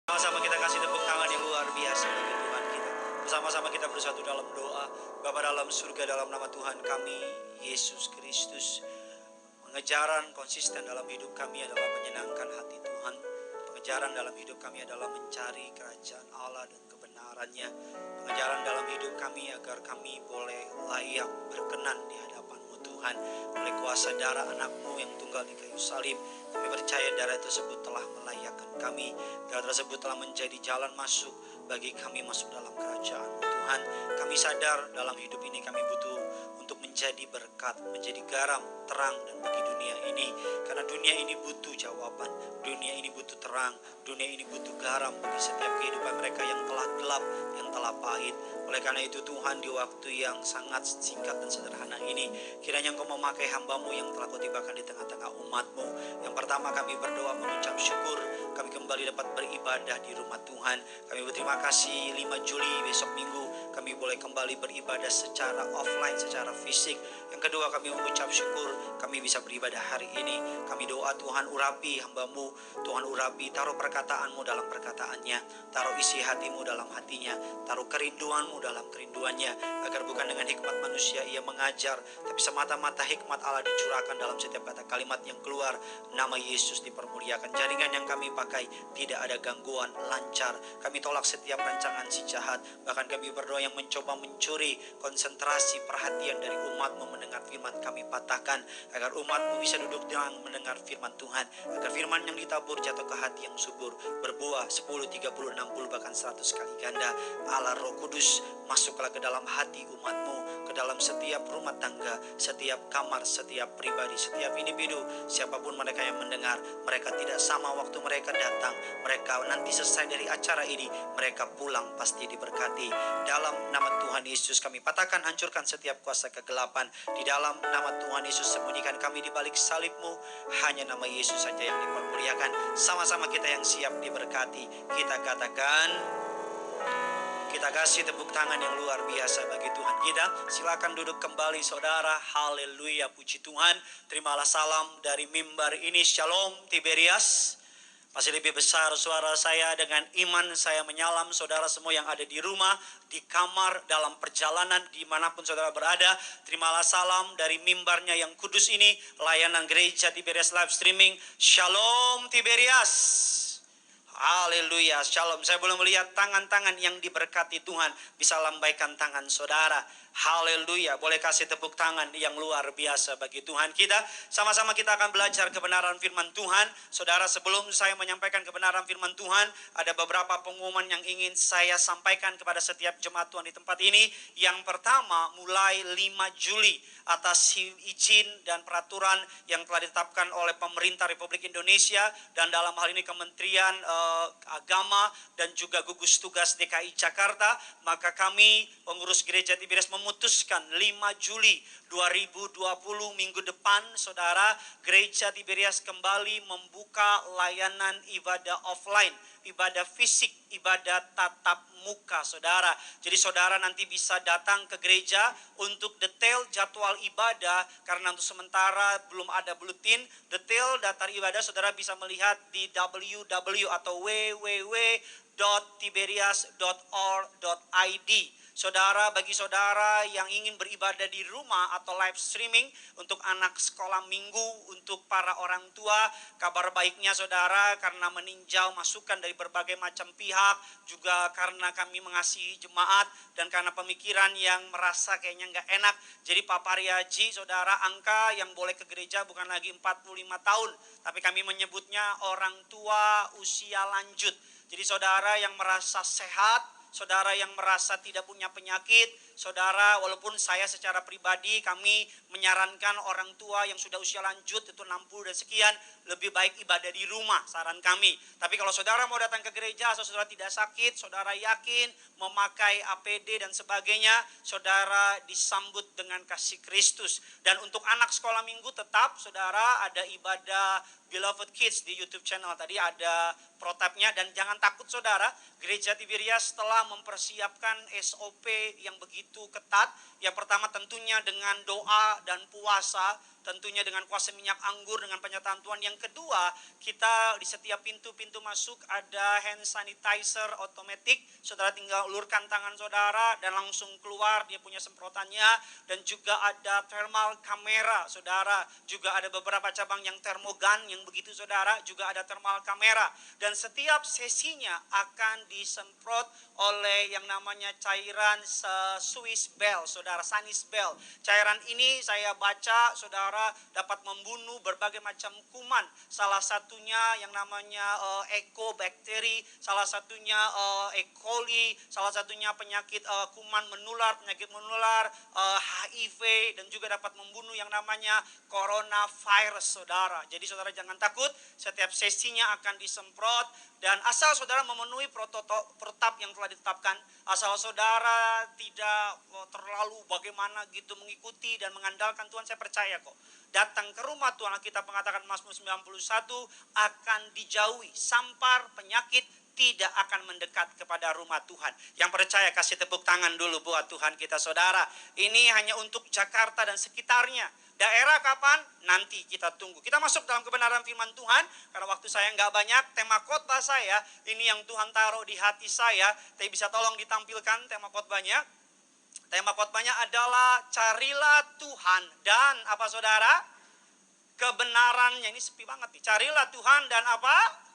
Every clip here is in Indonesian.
Sama-sama kita kasih tepuk tangan yang luar biasa bagi Tuhan kita. Bersama-sama kita bersatu dalam doa. Bapa dalam surga, dalam nama Tuhan kami, Yesus Kristus. Pengejaran konsisten dalam hidup kami adalah menyenangkan hati Tuhan. Pengejaran dalam hidup kami adalah mencari kerajaan Allah dan kebenarannya. Pengejaran dalam hidup kami agar kami boleh layak berkenan di hadapan-Mu Tuhan. Oleh kuasa darah anak-Mu yang tunggal di kayu salib, kami percaya darah tersebut telah melayakkan kami. Darah tersebut telah menjadi jalan masuk bagi kami masuk dalam kerajaan Tuhan. Kami sadar dalam hidup ini kami butuh untuk menjadi berkat, menjadi garam, terang dan bagi dunia ini. Karena dunia ini butuh jawaban, dunia ini butuh terang, dunia ini butuh garam bagi setiap kehidupan mereka yang telah gelap, yang telah pahit. Oleh karena itu Tuhan, di waktu yang sangat singkat dan sederhana ini, kiranya Engkau memakai hamba-Mu yang telah Kau tibakan di tengah-tengah umat-Mu. Yang pertama kami berdoa mengucap syukur, kami kembali dapat beribadah di rumah Tuhan. Kami berterima kasih 5 Juli besok minggu kami boleh kembali beribadah secara offline, secara fisik. Yang kedua kami mengucap syukur kami bisa beribadah hari ini. Kami doa Tuhan urapi hamba-Mu, Tuhan urapi, taruh perkataan-Mu dalam perkataannya, taruh isi hati-Mu dalam hatinya, taruh kerinduan-Mu dalam kerinduannya, agar bukan dengan hikmat manusia ia mengajar, tapi semata-mata hikmat Allah dicurahkan dalam setiap kata kalimat yang keluar. Nama Yesus dipermuliakan. Jaringan yang kami pakai tidak ada gangguan, lancar. Kami tolak setiap rancangan si jahat. Bahkan kami berdoa yang mencoba mencuri konsentrasi perhatian dari umat-Mu mendengar firman kami patahkan, agar umat-Mu bisa duduk dengan mendengar firman Tuhan, agar firman yang ditabur jatuh ke hati yang subur, berbuah 10, 30, 60 bahkan 100 kali ganda. Allah Roh Kudus, masuklah ke dalam hati umat-Mu, ke dalam setiap rumah tangga, setiap kamar, setiap pribadi, setiap individu, siapapun mereka yang mendengar. Mereka tidak sama waktu mereka datang, mereka nanti selesai dari acara ini, mereka pulang pasti diberkati. Dalam nama Tuhan Yesus kami patahkan, hancurkan setiap kuasa kegelapan. Di dalam nama Tuhan Yesus sembunyikan kami di balik salib-Mu. Hanya nama Yesus saja yang dipermuliakan. Sama-sama kita yang siap diberkati, kita katakan, kita kasih tepuk tangan yang luar biasa bagi Tuhan kita. Silakan duduk kembali saudara. Haleluya, puji Tuhan. Terimalah salam dari mimbar ini. Shalom Tiberias. Masih lebih besar suara saya dengan iman saya menyalam saudara semua yang ada di rumah, di kamar, dalam perjalanan, dimanapun saudara berada. Terimalah salam dari mimbarnya yang kudus ini, layanan gereja Tiberias live streaming. Shalom Tiberias. Haleluya, shalom. Saya boleh melihat tangan-tangan yang diberkati Tuhan. Bisa lambaikan tangan saudara. Haleluya, boleh kasih tepuk tangan yang luar biasa bagi Tuhan kita. Sama-sama kita akan belajar kebenaran firman Tuhan. Saudara, sebelum saya menyampaikan kebenaran firman Tuhan, ada beberapa pengumuman yang ingin saya sampaikan kepada setiap jemaat Tuhan di tempat ini. Yang pertama, mulai 5 Juli atas izin dan peraturan yang telah ditetapkan oleh pemerintah Republik Indonesia dan dalam hal ini Kementerian Agama dan juga gugus tugas DKI Jakarta, maka kami pengurus gereja Tiberias memutuskan 5 Juli 2020 minggu depan saudara, gereja Tiberias kembali membuka layanan ibadah offline, ibadah fisik, ibadah tatap muka saudara. Jadi saudara nanti bisa datang ke gereja untuk detail jadwal ibadah, karena untuk sementara belum ada buletin. Detail daftar ibadah saudara bisa melihat di www atau www.tiberias.org.id. Saudara, bagi saudara yang ingin beribadah di rumah atau live streaming untuk anak sekolah minggu, untuk para orang tua, kabar baiknya saudara, karena meninjau masukan dari berbagai macam pihak, juga karena kami mengasihi jemaat dan karena pemikiran yang merasa kayaknya nggak enak. Jadi Pak Pariaji saudara, angka yang boleh ke gereja bukan lagi 45 tahun, tapi kami menyebutnya orang tua usia lanjut. Jadi saudara yang merasa sehat, saudara yang merasa tidak punya penyakit, saudara, walaupun saya secara pribadi kami menyarankan orang tua yang sudah usia lanjut itu 60 dan sekian, lebih baik ibadah di rumah, saran kami. Tapi kalau saudara mau datang ke gereja, asal saudara tidak sakit, saudara yakin memakai APD dan sebagainya, saudara disambut dengan kasih Kristus. Dan untuk anak sekolah minggu tetap saudara ada ibadah Beloved Kids di YouTube channel. Tadi ada protapnya, dan jangan takut saudara, gereja Tiberias telah mempersiapkan SOP yang begitu ketat. Yang pertama tentunya dengan doa dan puasa. tentunya dengan kuasa minyak anggur, dengan penyertaan Tuhan. Yang kedua, kita di setiap pintu-pintu masuk ada hand sanitizer otomatis. Saudara tinggal ulurkan tangan saudara dan langsung keluar, dia punya semprotannya. Dan juga ada thermal kamera, saudara. Juga ada beberapa cabang yang termogan, yang begitu saudara, juga ada thermal kamera. Dan setiap sesinya akan disemprot oleh yang namanya cairan Swiss bell, saudara, Sanis bell. Cairan ini saya baca, saudara, dapat membunuh berbagai macam kuman. Salah satunya yang namanya Ecobacter, salah satunya E. coli, salah satunya penyakit kuman menular, penyakit menular, HIV, dan juga dapat membunuh yang namanya coronavirus, saudara. Jadi saudara jangan takut, setiap sesinya akan disemprot. Dan asal saudara memenuhi protap yang telah ditetapkan, asal saudara tidak terlalu bagaimana gitu mengikuti dan mengandalkan Tuhan, saya percaya kok. Datang ke rumah Tuhan, kita mengatakan Mazmur 91, akan dijauhi sampar penyakit, tidak akan mendekat kepada rumah Tuhan. Yang percaya kasih tepuk tangan dulu buat Tuhan kita, saudara. Ini hanya untuk Jakarta dan sekitarnya. Daerah kapan? Nanti kita tunggu. Kita masuk dalam kebenaran firman Tuhan. Karena waktu saya nggak banyak, tema khotbah saya, ini yang Tuhan taruh di hati saya. Tapi bisa tolong ditampilkan tema khotbahnya. Tema khotbahnya adalah carilah Tuhan dan apa, saudara? Kebenarannya. Ini sepi banget nih. Carilah Tuhan dan apa?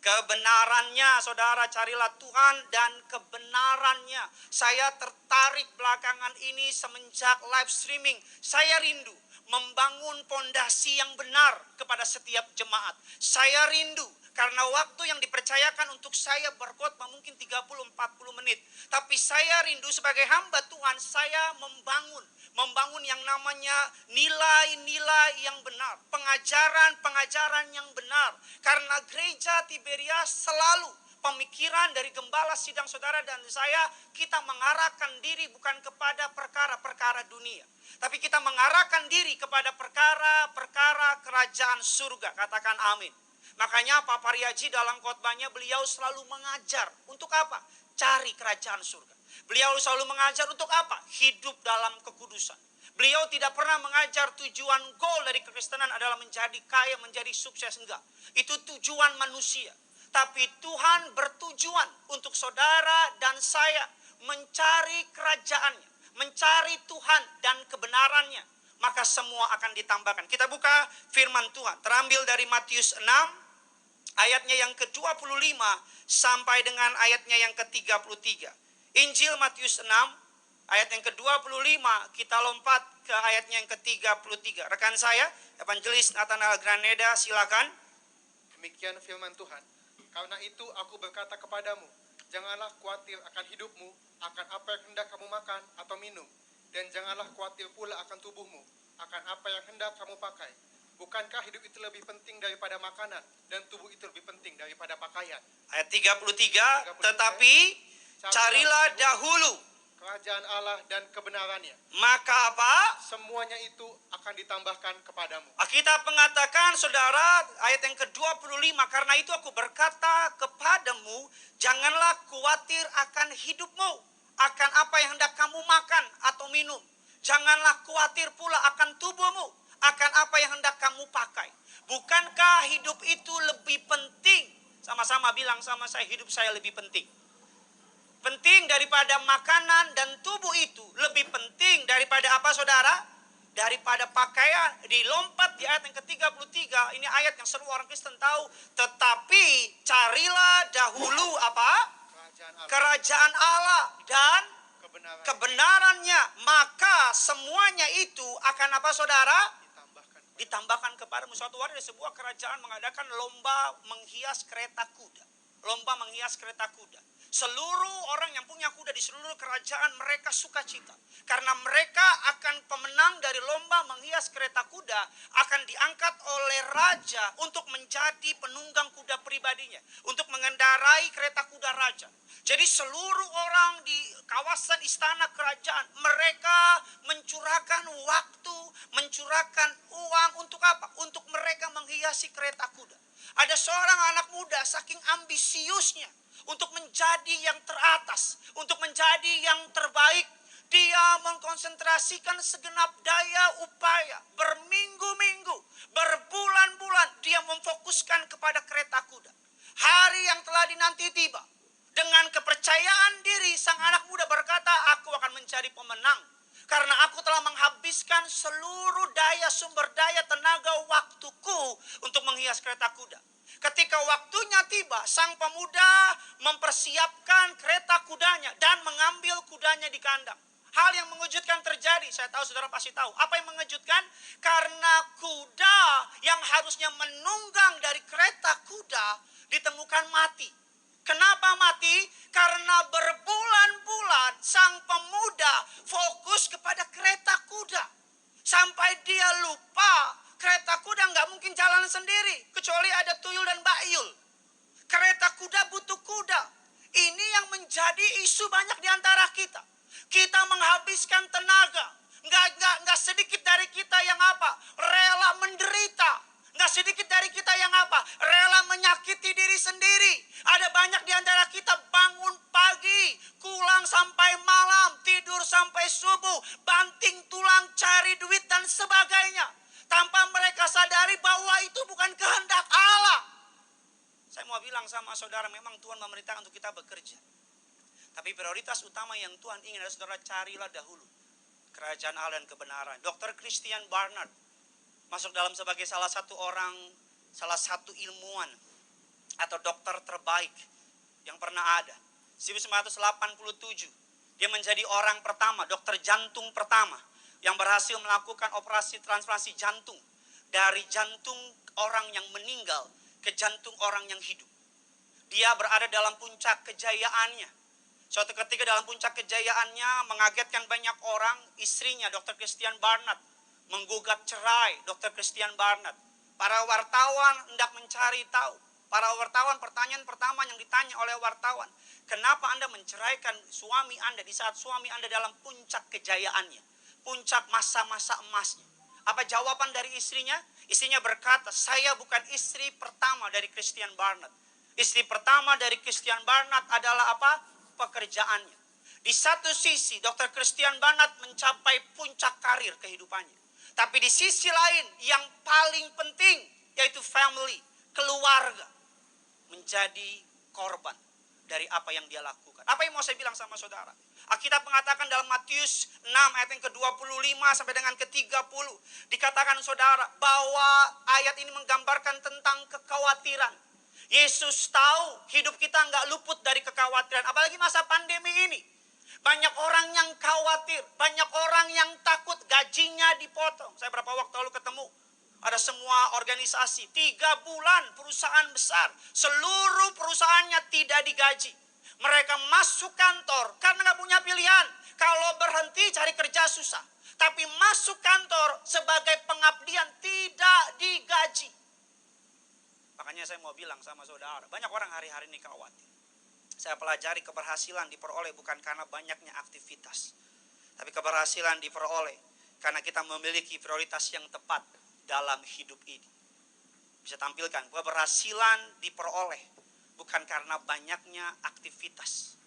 Kebenarannya, saudara. Carilah Tuhan dan kebenarannya. Saya tertarik belakangan ini semenjak live streaming. Saya rindu membangun pondasi yang benar kepada setiap jemaat. Saya rindu karena waktu yang dipercayakan untuk saya berkhotbah mungkin 30-40 menit. Tapi saya rindu sebagai hamba Tuhan, saya membangun yang namanya nilai-nilai yang benar, pengajaran-pengajaran yang benar. Karena gereja Tiberias selalu pemikiran dari gembala sidang saudara dan saya, kita mengarahkan diri bukan kepada perkara-perkara dunia, tapi kita mengarahkan diri kepada perkara-perkara kerajaan surga. Katakan amin. Makanya Pak Pariaji dalam khotbahnya beliau selalu mengajar untuk apa? Cari kerajaan surga. Beliau selalu mengajar untuk apa? Hidup dalam kekudusan. Beliau tidak pernah mengajar tujuan goal dari kekristenan adalah menjadi kaya, menjadi sukses. Enggak. Itu tujuan manusia. Tapi Tuhan bertujuan untuk saudara dan saya mencari kerajaannya, mencari Tuhan dan kebenarannya. Maka semua akan ditambahkan. Kita buka firman Tuhan. Terambil dari Matius 6, ayatnya yang ke-25 sampai dengan ayatnya yang ke-33. Injil Matius 6, ayat yang ke-25, kita lompat ke ayatnya yang ke-33. Rekan saya, Evangelis Nathanael Graneda, silakan. Demikian firman Tuhan. Karena itu aku berkata kepadamu, janganlah khawatir akan hidupmu, akan apa yang hendak kamu makan atau minum. Dan janganlah khawatir pula akan tubuhmu, akan apa yang hendak kamu pakai. Bukankah hidup itu lebih penting daripada makanan, dan tubuh itu lebih penting daripada pakaian? Ayat 33, tetapi carilah dahulu kerajaan Allah dan kebenarannya, maka apa? Semuanya itu akan ditambahkan kepadamu. Alkitab mengatakan, saudara, ayat yang ke-25, karena itu aku berkata kepadamu, janganlah khawatir akan hidupmu, akan apa yang hendak kamu makan atau minum. Janganlah khawatir pula akan tubuhmu, akan apa yang hendak kamu pakai. Bukankah hidup itu lebih penting? Sama-sama bilang sama saya, hidup saya lebih penting. Penting daripada makanan dan tubuh itu lebih penting daripada apa, saudara? Daripada pakaian. Dilompat di ayat yang ke-33, ini ayat yang seluruh orang Kristen tahu. Tetapi carilah dahulu apa? Kerajaan Allah dan kebenarannya. Maka semuanya itu akan apa, saudara? Ditambahkan kepadamu. Suatu hari ada sebuah kerajaan mengadakan lomba menghias kereta kuda. Lomba menghias kereta kuda. Seluruh orang yang punya kuda di seluruh kerajaan mereka sukacita. Karena mereka akan pemenang dari lomba menghias kereta kuda akan diangkat oleh raja untuk menjadi penunggang kuda pribadinya. Untuk mengendarai kereta kuda raja. Jadi seluruh orang di kawasan istana kerajaan mereka mencurahkan waktu, mencurahkan uang untuk apa? Untuk mereka menghiasi kereta kuda. Ada seorang anak muda saking ambisiusnya untuk menjadi yang teratas, untuk menjadi yang terbaik. Dia mengkonsentrasikan segenap daya upaya. Berminggu-minggu, berbulan-bulan dia memfokuskan kepada kereta kuda. Hari yang telah dinanti tiba. Dengan kepercayaan diri, sang anak muda berkata, aku akan menjadi pemenang. Karena aku telah menghabiskan seluruh daya, sumber daya, tenaga, waktuku untuk menghias kereta kuda. Ketika waktunya tiba, sang pemuda mempersiapkan kereta kudanya dan mengambil kudanya di kandang. Hal yang mengejutkan terjadi, saya tahu saudara pasti tahu. Apa yang mengejutkan? Karena kuda yang harusnya menunggang dari kereta kuda ditemukan mati. Kenapa mati? Karena berbulan-bulan sang pemuda fokus kepada kereta kuda. Sampai dia lupa kereta kuda nggak mungkin jalan sendiri. Kecuali ada tuyul dan bayul. Kereta kuda butuh kuda. Ini yang menjadi isu banyak di antara kita. Kita menghabiskan tenaga. Nggak sedikit dari kita yang apa? Rela menderita. Nggak sedikit dari kita yang apa? Rela menyakiti diri sendiri. Ada banyak di antara kita bangun pagi, pulang sampai malam, tidur sampai subuh, banting tulang cari duit dan sebagainya. Tanpa mereka sadari bahwa itu bukan kehendak Allah. Saya mau bilang sama saudara, memang Tuhan memerintahkan untuk kita bekerja. Tapi prioritas utama yang Tuhan ingin adalah saudara carilah dahulu kerajaan Allah dan kebenaran. Dr. Christian Barnard masuk dalam sebagai salah satu ilmuwan atau dokter terbaik yang pernah ada. 1987, dia menjadi orang pertama, dokter jantung pertama yang berhasil melakukan operasi transplantasi jantung dari jantung orang yang meninggal ke jantung orang yang hidup. Dia berada dalam puncak kejayaannya. Suatu ketika dalam puncak kejayaannya mengagetkan banyak orang, istrinya Dr. Christian Barnard menggugat cerai Dr. Christian Barnard. Para wartawan hendak mencari tahu. Para wartawan, pertanyaan pertama yang ditanya oleh wartawan, kenapa Anda menceraikan suami Anda di saat suami Anda dalam puncak kejayaannya, puncak masa-masa emasnya? Apa jawaban dari istrinya? Istrinya berkata, saya bukan istri pertama dari Christian Barnard. Istri pertama dari Christian Barnard adalah apa? Pekerjaannya. Di satu sisi, Dr. Christian Barnard mencapai puncak karir kehidupannya. Tapi di sisi lain, yang paling penting, yaitu family, keluarga, menjadi korban dari apa yang dia lakukan. Apa yang mau saya bilang sama saudara? Alkitab mengatakan dalam Matius 6 ayat yang ke-25 sampai dengan ke-30. Dikatakan saudara bahwa ayat ini menggambarkan tentang kekhawatiran. Yesus tahu hidup kita nggak luput dari kekhawatiran. Apalagi masa pandemi ini. Banyak orang yang khawatir. Banyak orang yang takut gajinya dipotong. Saya berapa waktu lalu ketemu. Ada semua organisasi. 3 bulan perusahaan besar. Seluruh perusahaannya tidak digaji. Mereka masuk kantor karena nggak punya pilihan. Kalau berhenti cari kerja susah. Tapi masuk kantor sebagai pengabdian tidak digaji. Makanya saya mau bilang sama saudara, banyak orang hari-hari ini khawatir. Saya pelajari keberhasilan diperoleh bukan karena banyaknya aktivitas. Tapi keberhasilan diperoleh karena kita memiliki prioritas yang tepat dalam hidup ini. Bisa tampilkan, keberhasilan diperoleh bukan karena banyaknya aktivitas.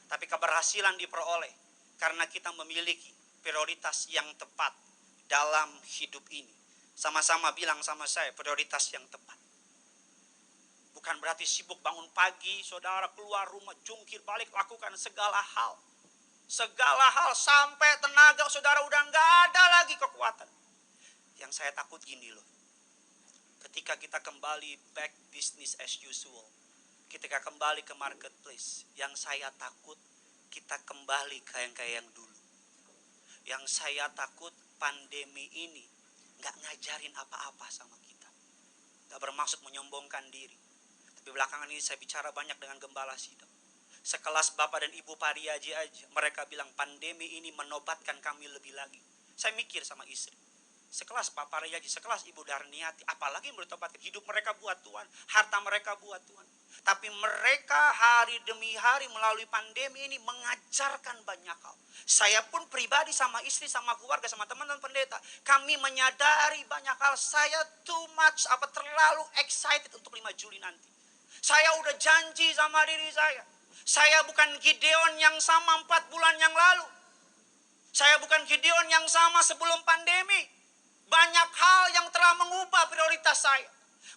Tapi keberhasilan diperoleh karena kita memiliki prioritas yang tepat dalam hidup ini. Sama-sama bilang sama saya, prioritas yang tepat. Bukan berarti sibuk bangun pagi, saudara keluar rumah, jungkir balik, lakukan segala hal. Segala hal sampai tenaga saudara udah nggak ada lagi kekuatan. Yang saya takut gini loh. Ketika kita kembali back business as usual. Ketika kembali ke marketplace. Yang saya takut kita kembali kayak yang dulu. Yang saya takut pandemi ini nggak ngajarin apa-apa sama kita. Nggak bermaksud menyombongkan diri. Tapi belakangan ini saya bicara banyak dengan gembala sidang. Sekelas Bapak dan Ibu Pariaji aja, mereka bilang pandemi ini menobatkan kami lebih lagi. Saya mikir sama istri. Sekelas Pak Pariaji, sekelas Ibu Darniati, apalagi bertobat, hidup mereka buat Tuhan, harta mereka buat Tuhan. Tapi mereka hari demi hari melalui pandemi ini mengajarkan banyak hal. Saya pun pribadi sama istri, sama keluarga, sama teman-teman pendeta, kami menyadari banyak hal. Saya terlalu excited untuk 5 Juli nanti. Saya udah janji sama diri saya. Saya bukan Gideon yang sama 4 bulan yang lalu. Saya bukan Gideon yang sama sebelum pandemi. Banyak hal yang telah mengubah prioritas saya.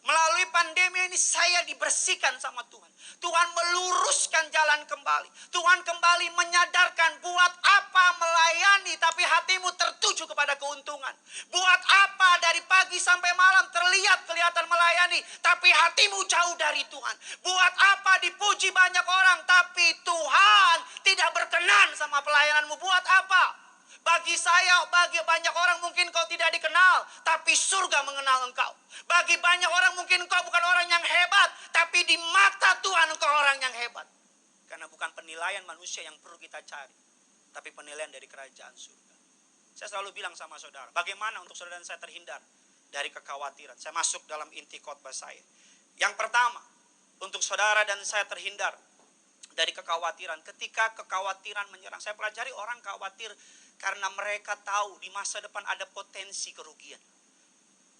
Melalui pandemi ini saya dibersihkan sama Tuhan. Tuhan meluruskan jalan kembali. Tuhan kembali menyadarkan buat apa melayani tapi hatimu tertuju kepada keuntungan. Buat apa dari pagi sampai malam kelihatan melayani tapi hatimu jauh dari Tuhan. Buat apa dipuji banyak orang tapi Tuhan tidak berkenan sama pelayananmu. Buat apa? Bagi saya, bagi banyak orang mungkin kau tidak dikenal, tapi surga mengenal engkau. Bagi banyak orang mungkin kau bukan orang yang hebat, tapi di mata Tuhan engkau orang yang hebat. Karena bukan penilaian manusia yang perlu kita cari, tapi penilaian dari kerajaan surga. Saya selalu bilang sama saudara, bagaimana untuk saudara dan saya terhindar dari kekhawatiran. Saya masuk dalam inti khotbah saya. Yang pertama, untuk saudara dan saya terhindar dari kekhawatiran. Ketika kekhawatiran menyerang, saya pelajari orang khawatir karena mereka tahu di masa depan ada potensi kerugian.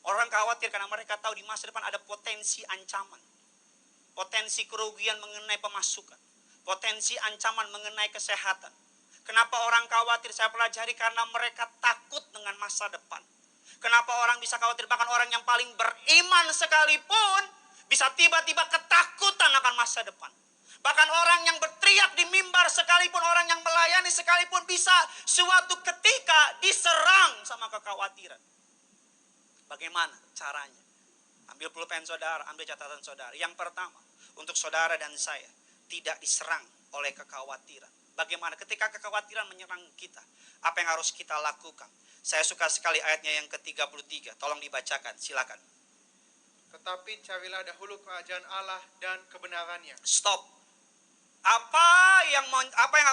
Orang khawatir karena mereka tahu di masa depan ada potensi ancaman. Potensi kerugian mengenai pemasukan. Potensi ancaman mengenai kesehatan. Kenapa orang khawatir? Saya pelajari karena mereka takut dengan masa depan. Kenapa orang bisa khawatir? Bahkan orang yang paling beriman sekalipun bisa tiba-tiba ketakutan akan masa depan. Bahkan orang yang berteriak di mimbar sekalipun, orang yang melayani sekalipun bisa suatu ketika diserang sama kekhawatiran. Bagaimana caranya? Ambil pulpen saudara, ambil catatan saudara. Yang pertama, untuk saudara dan saya tidak diserang oleh kekhawatiran. Bagaimana ketika kekhawatiran menyerang kita? Apa yang harus kita lakukan? Saya suka sekali ayatnya yang ke-33. Tolong dibacakan, silakan. Tetapi carilah dahulu kerajaan Allah dan kebenarannya. Stop. Apa yang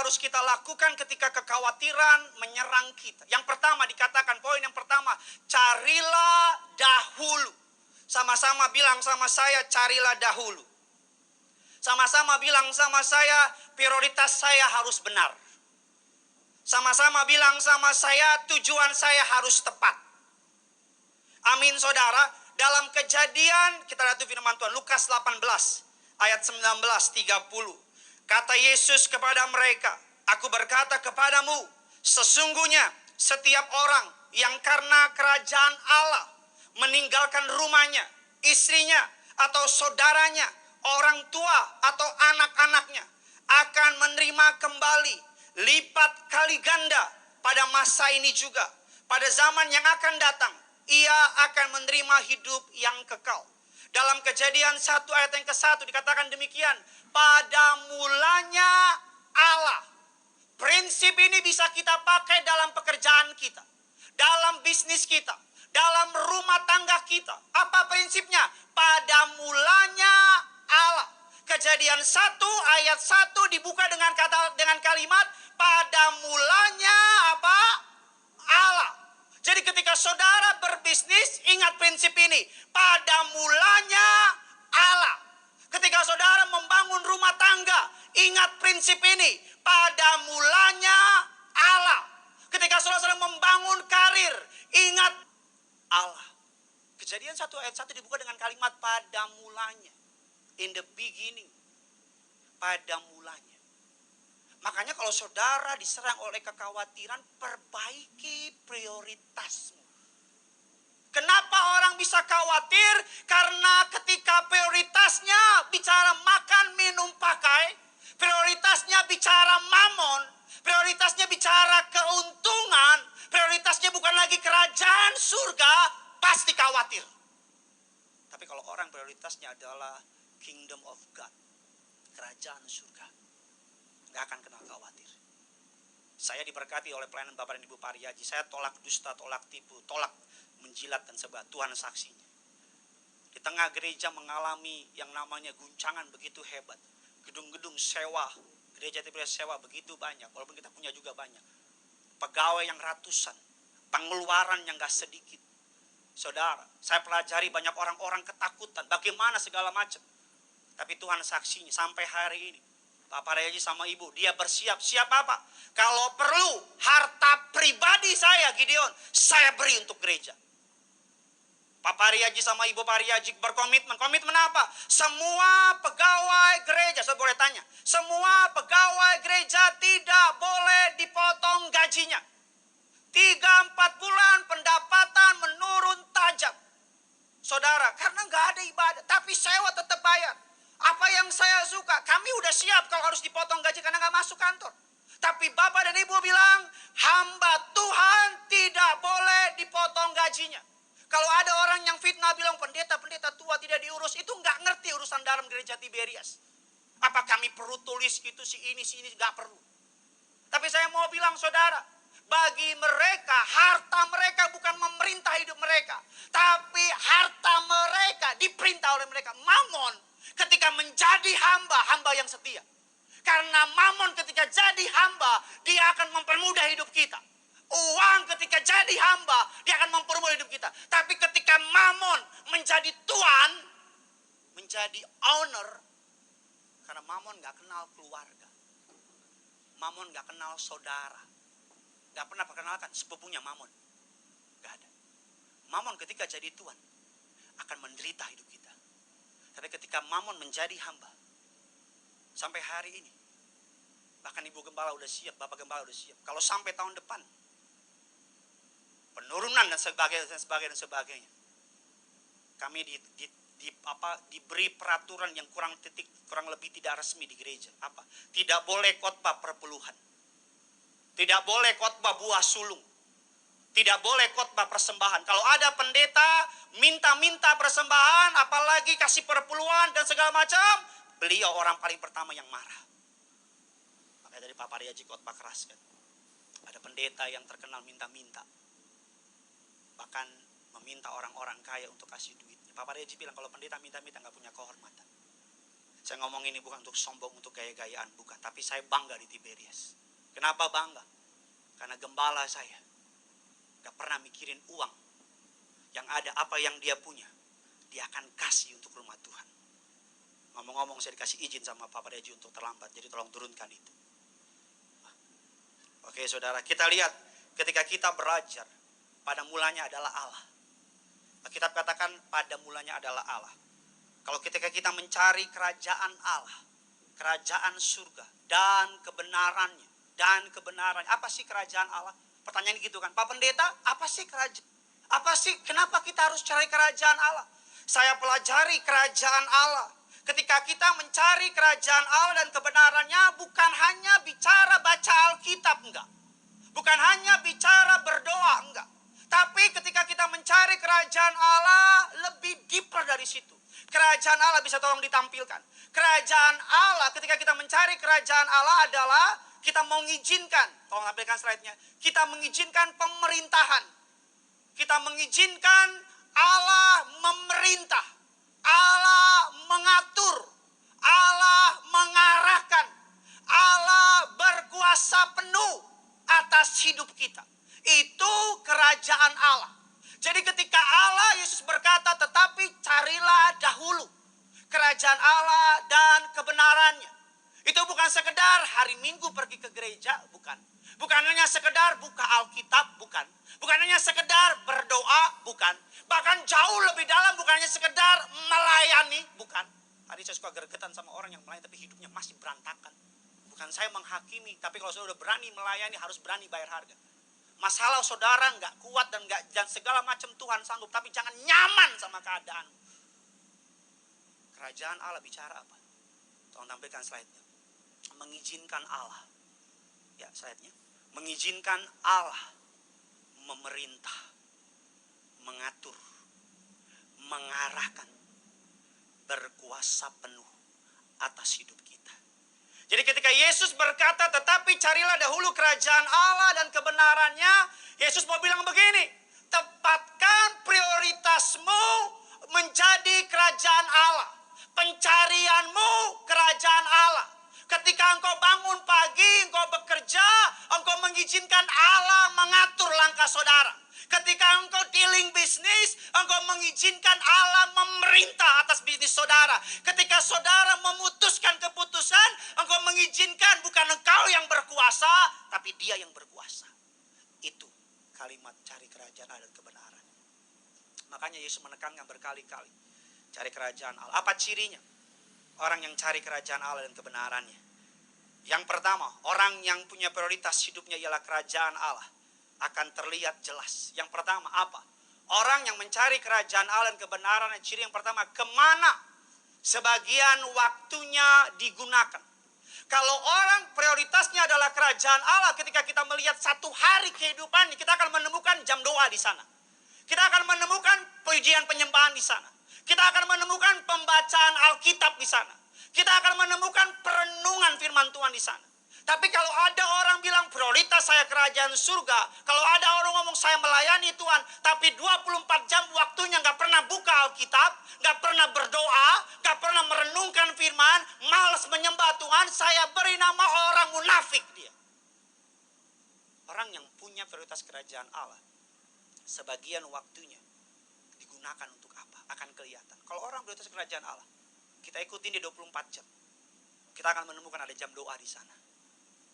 harus kita lakukan ketika kekhawatiran menyerang kita? Yang pertama dikatakan, poin yang pertama, carilah dahulu. Sama-sama bilang sama saya, carilah dahulu. Sama-sama bilang sama saya, prioritas saya harus benar. Sama-sama bilang sama saya, tujuan saya harus tepat. Amin saudara. Dalam Kejadian, kita lihat firman Tuhan, Lukas 18 ayat 19-30. Kata Yesus kepada mereka, aku berkata kepadamu, sesungguhnya setiap orang yang karena kerajaan Allah meninggalkan rumahnya, istrinya, atau saudaranya, orang tua atau anak-anaknya akan menerima kembali lipat kali ganda pada masa ini juga. Pada zaman yang akan datang, ia akan menerima hidup yang kekal. Dalam Kejadian 1 ayat yang ke-1 dikatakan demikian. Pada mulanya Allah. Prinsip ini bisa kita pakai dalam pekerjaan kita. Dalam bisnis kita. Dalam rumah tangga kita. Apa prinsipnya? Pada mulanya Allah. Kejadian 1 ayat 1 dibuka dengan kalimat. Pada mulanya apa? Allah. Jadi ketika saudara berbisnis, ingat prinsip ini. Pada mulanya Allah. Ketika saudara membangun rumah tangga, ingat prinsip ini. Pada mulanya Allah. Ketika saudara membangun karir, ingat Allah. Kejadian 1 ayat 1 dibuka dengan kalimat pada mulanya. In the beginning. Pada mulanya. Makanya kalau saudara diserang oleh kekhawatiran, perbaiki prioritasmu. Kenapa orang bisa khawatir? Karena ketika prioritasnya bicara makan, minum, pakai, prioritasnya bicara mamon, prioritasnya bicara keuntungan, prioritasnya bukan lagi kerajaan surga, pasti khawatir. Tapi kalau orang prioritasnya adalah kingdom of God, kerajaan surga, gak akan kenal khawatir. Saya diberkati oleh pelayanan Bapak dan Ibu Pariyaji. Saya tolak dusta, tolak tipu, tolak menjilat dan sebagainya. Tuhan saksinya. Di tengah gereja mengalami yang namanya guncangan begitu hebat. Gedung-gedung sewa, gereja sewa begitu banyak. Walaupun kita punya juga banyak. Pegawai yang ratusan. Pengeluaran yang gak sedikit. Saudara, saya pelajari banyak orang-orang ketakutan. Bagaimana segala macam. Tapi Tuhan saksinya sampai hari ini. Pak Pariyaji sama Ibu, dia bersiap. Siap apa? Kalau perlu, harta pribadi saya, Gideon, saya beri untuk gereja. Pak Pariyaji sama Ibu Pariyaji berkomitmen. Komitmen apa? Semua pegawai gereja, saya boleh tanya. Semua pegawai gereja tidak boleh dipotong gajinya. 3-4 bulan pendapatan menurun tajam. Saudara, karena nggak ada ibadah, tapi sewa tetap bayar. Apa yang saya suka, kami udah siap kalau harus dipotong gaji karena nggak masuk kantor. Tapi Bapak dan Ibu bilang, hamba Tuhan tidak boleh dipotong gajinya. Kalau ada orang yang fitnah bilang pendeta tua tidak diurus, itu nggak ngerti urusan dalam gereja Tiberias. Apa kami perlu tulis itu si ini nggak perlu. Tapi saya mau bilang saudara, bagi mereka harta mereka bukan memerintah hidup mereka, tapi harta mereka diperintah oleh mereka. Mamon ketika menjadi hamba yang setia. Karena mamon ketika jadi hamba, dia akan mempermudah hidup kita. Uang ketika jadi hamba, dia akan mempermudah hidup kita. Tapi ketika mamon menjadi tuan, menjadi owner, karena mamon gak kenal keluarga. Mamon gak kenal saudara. Gak pernah perkenalkan sepupunya mamon. Gak ada. Mamon ketika jadi tuan, akan menderita hidup kita. Tapi ketika mamon menjadi hamba, sampai hari ini, bahkan Ibu Gembala udah siap, Bapak Gembala udah siap. Kalau sampai tahun depan, penurunan dan sebagainya. Kami diberi peraturan yang kurang lebih tidak resmi di gereja. Apa? Tidak boleh khotbah perpuluhan. Tidak boleh khotbah buah sulung. Tidak boleh khotbah persembahan. Kalau ada pendeta minta persembahan, apalagi kasih perpuluhan dan segala macam, beliau orang paling pertama yang marah. Makanya dari Pak Pariaji khotbah keras kan. Ada pendeta yang terkenal minta-minta. Bahkan meminta orang-orang kaya untuk kasih duit. Pak Pariaji bilang kalau pendeta minta-minta gak punya kehormatan. Saya ngomong ini bukan untuk sombong, untuk gaya-gayaan, bukan. Tapi saya bangga di Tiberias. Kenapa bangga? Karena gembala saya gak pernah mikirin uang. Yang ada apa yang dia punya, dia akan kasih untuk rumah Tuhan. Ngomong-ngomong saya dikasih izin sama Pak Pariaji untuk terlambat. Jadi tolong turunkan itu. Oke saudara, kita lihat ketika kita belajar, pada mulanya adalah Allah. Kita katakan pada mulanya adalah Allah. Kalau ketika kita mencari kerajaan Allah, kerajaan surga dan kebenarannya, apa sih kerajaan Allah? Pertanyaan gitu kan, Pak Pendeta, apa sih kerajaan? Kenapa kita harus cari kerajaan Allah? Saya pelajari kerajaan Allah. Ketika kita mencari kerajaan Allah dan kebenarannya, bukan hanya bicara baca Alkitab, enggak. Bukan hanya bicara berdoa, enggak. Tapi ketika kita mencari kerajaan Allah, lebih deeper dari situ. Kerajaan Allah bisa tolong ditampilkan. Kerajaan Allah, ketika kita mencari kerajaan Allah adalah kita mengizinkan, tolong tampilkan slide-nya. Kita mengizinkan pemerintahan. Kita mengizinkan Allah memerintah. Allah mengatur. Allah mengarahkan. Allah berkuasa penuh atas hidup kita. Itu kerajaan Allah. Jadi ketika Allah, Yesus berkata, tetapi carilah dahulu kerajaan Allah dan kebenarannya. Itu bukan sekedar hari Minggu pergi ke gereja, bukan. Bukan hanya sekedar buka Alkitab, bukan. Bukan hanya sekedar berdoa, bukan. Bahkan jauh lebih dalam, bukan hanya sekedar melayani, bukan. Tadi saya suka gregetan sama orang yang melayani tapi hidupnya masih berantakan. Bukan saya menghakimi, tapi kalau saudara berani melayani harus berani bayar harga. Masalah saudara nggak kuat dan segala macam Tuhan sanggup, tapi jangan nyaman sama keadaan. Kerajaan Allah bicara apa? Tolong tampilkan slide-nya. Mengizinkan Allah. Ya, slide-nya. Mengizinkan Allah memerintah, mengatur, mengarahkan, berkuasa penuh atas hidup kita. Jadi ketika Yesus berkata, tetapi carilah dahulu kerajaan Allah dan kebenarannya, Yesus mau bilang begini, tepatkan prioritasmu menjadi kerajaan Allah. Pencarianmu kerajaan Allah. Ketika engkau bangun pagi, engkau bekerja, engkau mengizinkan Allah mengatur langkah saudara. Ketika engkau dealing bisnis, engkau mengizinkan Allah memerintah atas bisnis saudara. Ketika saudara memutuskan keputusan, engkau mengizinkan bukan engkau yang berkuasa, tapi Dia yang berkuasa. Itu kalimat cari kerajaan Allah dan kebenaran. Makanya Yesus menekankan berkali-kali, cari kerajaan Allah. Apa cirinya? Orang yang cari kerajaan Allah dan kebenarannya. Yang pertama, orang yang punya prioritas hidupnya ialah kerajaan Allah. akan terlihat jelas. Yang pertama apa? Orang yang mencari kerajaan Allah dan kebenaran, ciri yang pertama, kemana sebagian waktunya digunakan. Kalau orang prioritasnya adalah kerajaan Allah, ketika kita melihat satu hari kehidupan, kita akan menemukan jam doa di sana. Kita akan menemukan pujian penyembahan di sana. Kita akan menemukan pembacaan Alkitab di sana. Kita akan menemukan perenungan firman Tuhan di sana. Tapi kalau ada orang bilang prioritas saya kerajaan surga, kalau ada orang ngomong saya melayani Tuhan, tapi 24 jam waktunya nggak pernah buka Alkitab, nggak pernah berdoa, nggak pernah merenungkan firman, malas menyembah Tuhan, saya beri nama orang munafik dia. Orang yang punya prioritas kerajaan Allah, sebagian waktunya digunakan untuk apa? Akan kelihatan. Kalau orang prioritas kerajaan Allah, kita ikutin di 24 jam. Kita akan menemukan ada jam doa di sana.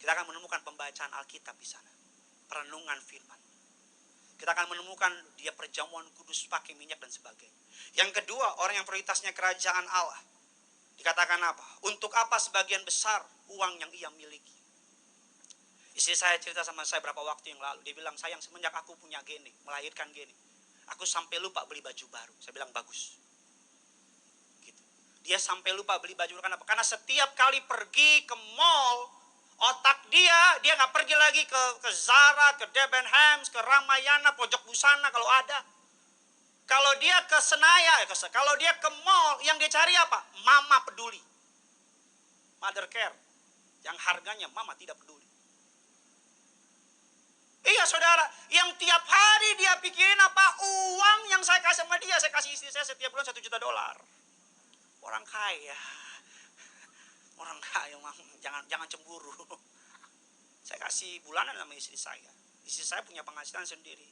Kita akan menemukan pembacaan Alkitab di sana. Perenungan firman. Kita akan menemukan dia perjamuan kudus pakai minyak dan sebagainya. Yang kedua, orang yang prioritasnya kerajaan Allah. Dikatakan apa? Untuk apa sebagian besar uang yang ia miliki? Istri saya cerita sama saya berapa waktu yang lalu. Dia bilang, sayang semenjak aku punya gini, melahirkan gini, aku sampai lupa beli baju baru. Saya bilang, bagus. Gitu. Dia sampai lupa beli baju baru. Kenapa? Karena setiap kali pergi ke mall, otak dia nggak pergi lagi ke Zara, ke Debenhams, ke Ramayana, Pojok Busana kalau ada. Kalau dia ke Senayan, kalau dia ke mall, yang dia cari apa? Mama peduli. Mother care. Yang harganya mama tidak peduli. Iya saudara, yang tiap hari dia pikirin apa? Uang yang saya kasih sama dia, saya kasih istri saya setiap bulan $1 juta. Orang kaya. Orang kaya, jangan cemburu. Saya kasih bulanan sama istri saya. Istri saya punya penghasilan sendiri.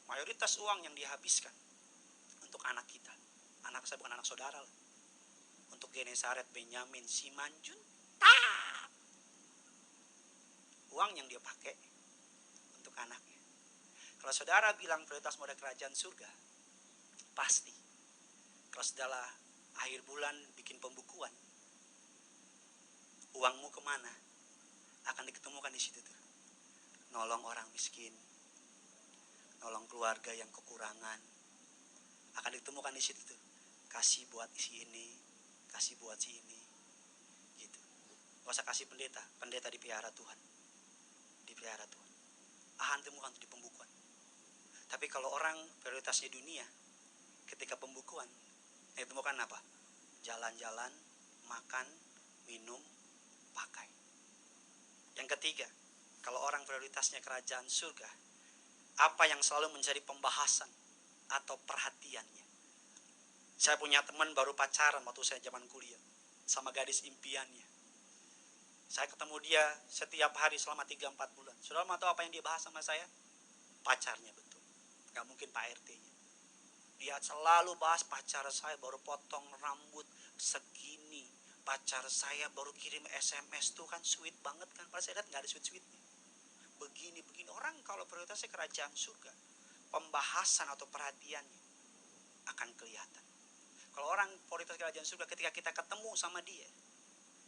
Mayoritas uang yang dihabiskan untuk anak kita. Anak saya bukan anak saudara. Untuk Genesaret, Benyamin, Simanjun. Uang yang dia pakai untuk anaknya. Kalau saudara bilang prioritas modal kerajaan surga, pasti. Kalau saudara akhir bulan bikin pembukuan, uangmu kemana? Akan diketemukan di situ tuh. Nolong orang miskin, nolong keluarga yang kekurangan, akan ditemukan di situ tuh. Kasih buat si ini, kasih buat si ini, gitu. Gak usah kasih pendeta, pendeta dipelihara Tuhan, dipelihara Tuhan. Akan temukan di pembukuan. Tapi kalau orang prioritasnya dunia, ketika pembukuan, ditemukan apa? Jalan-jalan, makan, minum, pakai. Yang ketiga, kalau orang prioritasnya kerajaan surga, apa yang selalu menjadi pembahasan atau perhatiannya? Saya punya teman baru pacaran waktu saya zaman kuliah sama gadis impiannya. Saya ketemu dia setiap hari selama 3-4 bulan. Saudara mau tahu apa yang dia bahas sama saya? Pacarnya, betul. Gak mungkin Pak RT-nya. Dia selalu bahas pacar saya baru potong rambut segini. Pacar saya baru kirim SMS tuh kan sweet banget kan. Padahal saya lihat gak ada sweet-sweetnya. Begini. Orang kalau prioritasnya kerajaan surga, pembahasan atau perhatiannya akan kelihatan. Kalau orang prioritas kerajaan surga, ketika kita ketemu sama dia,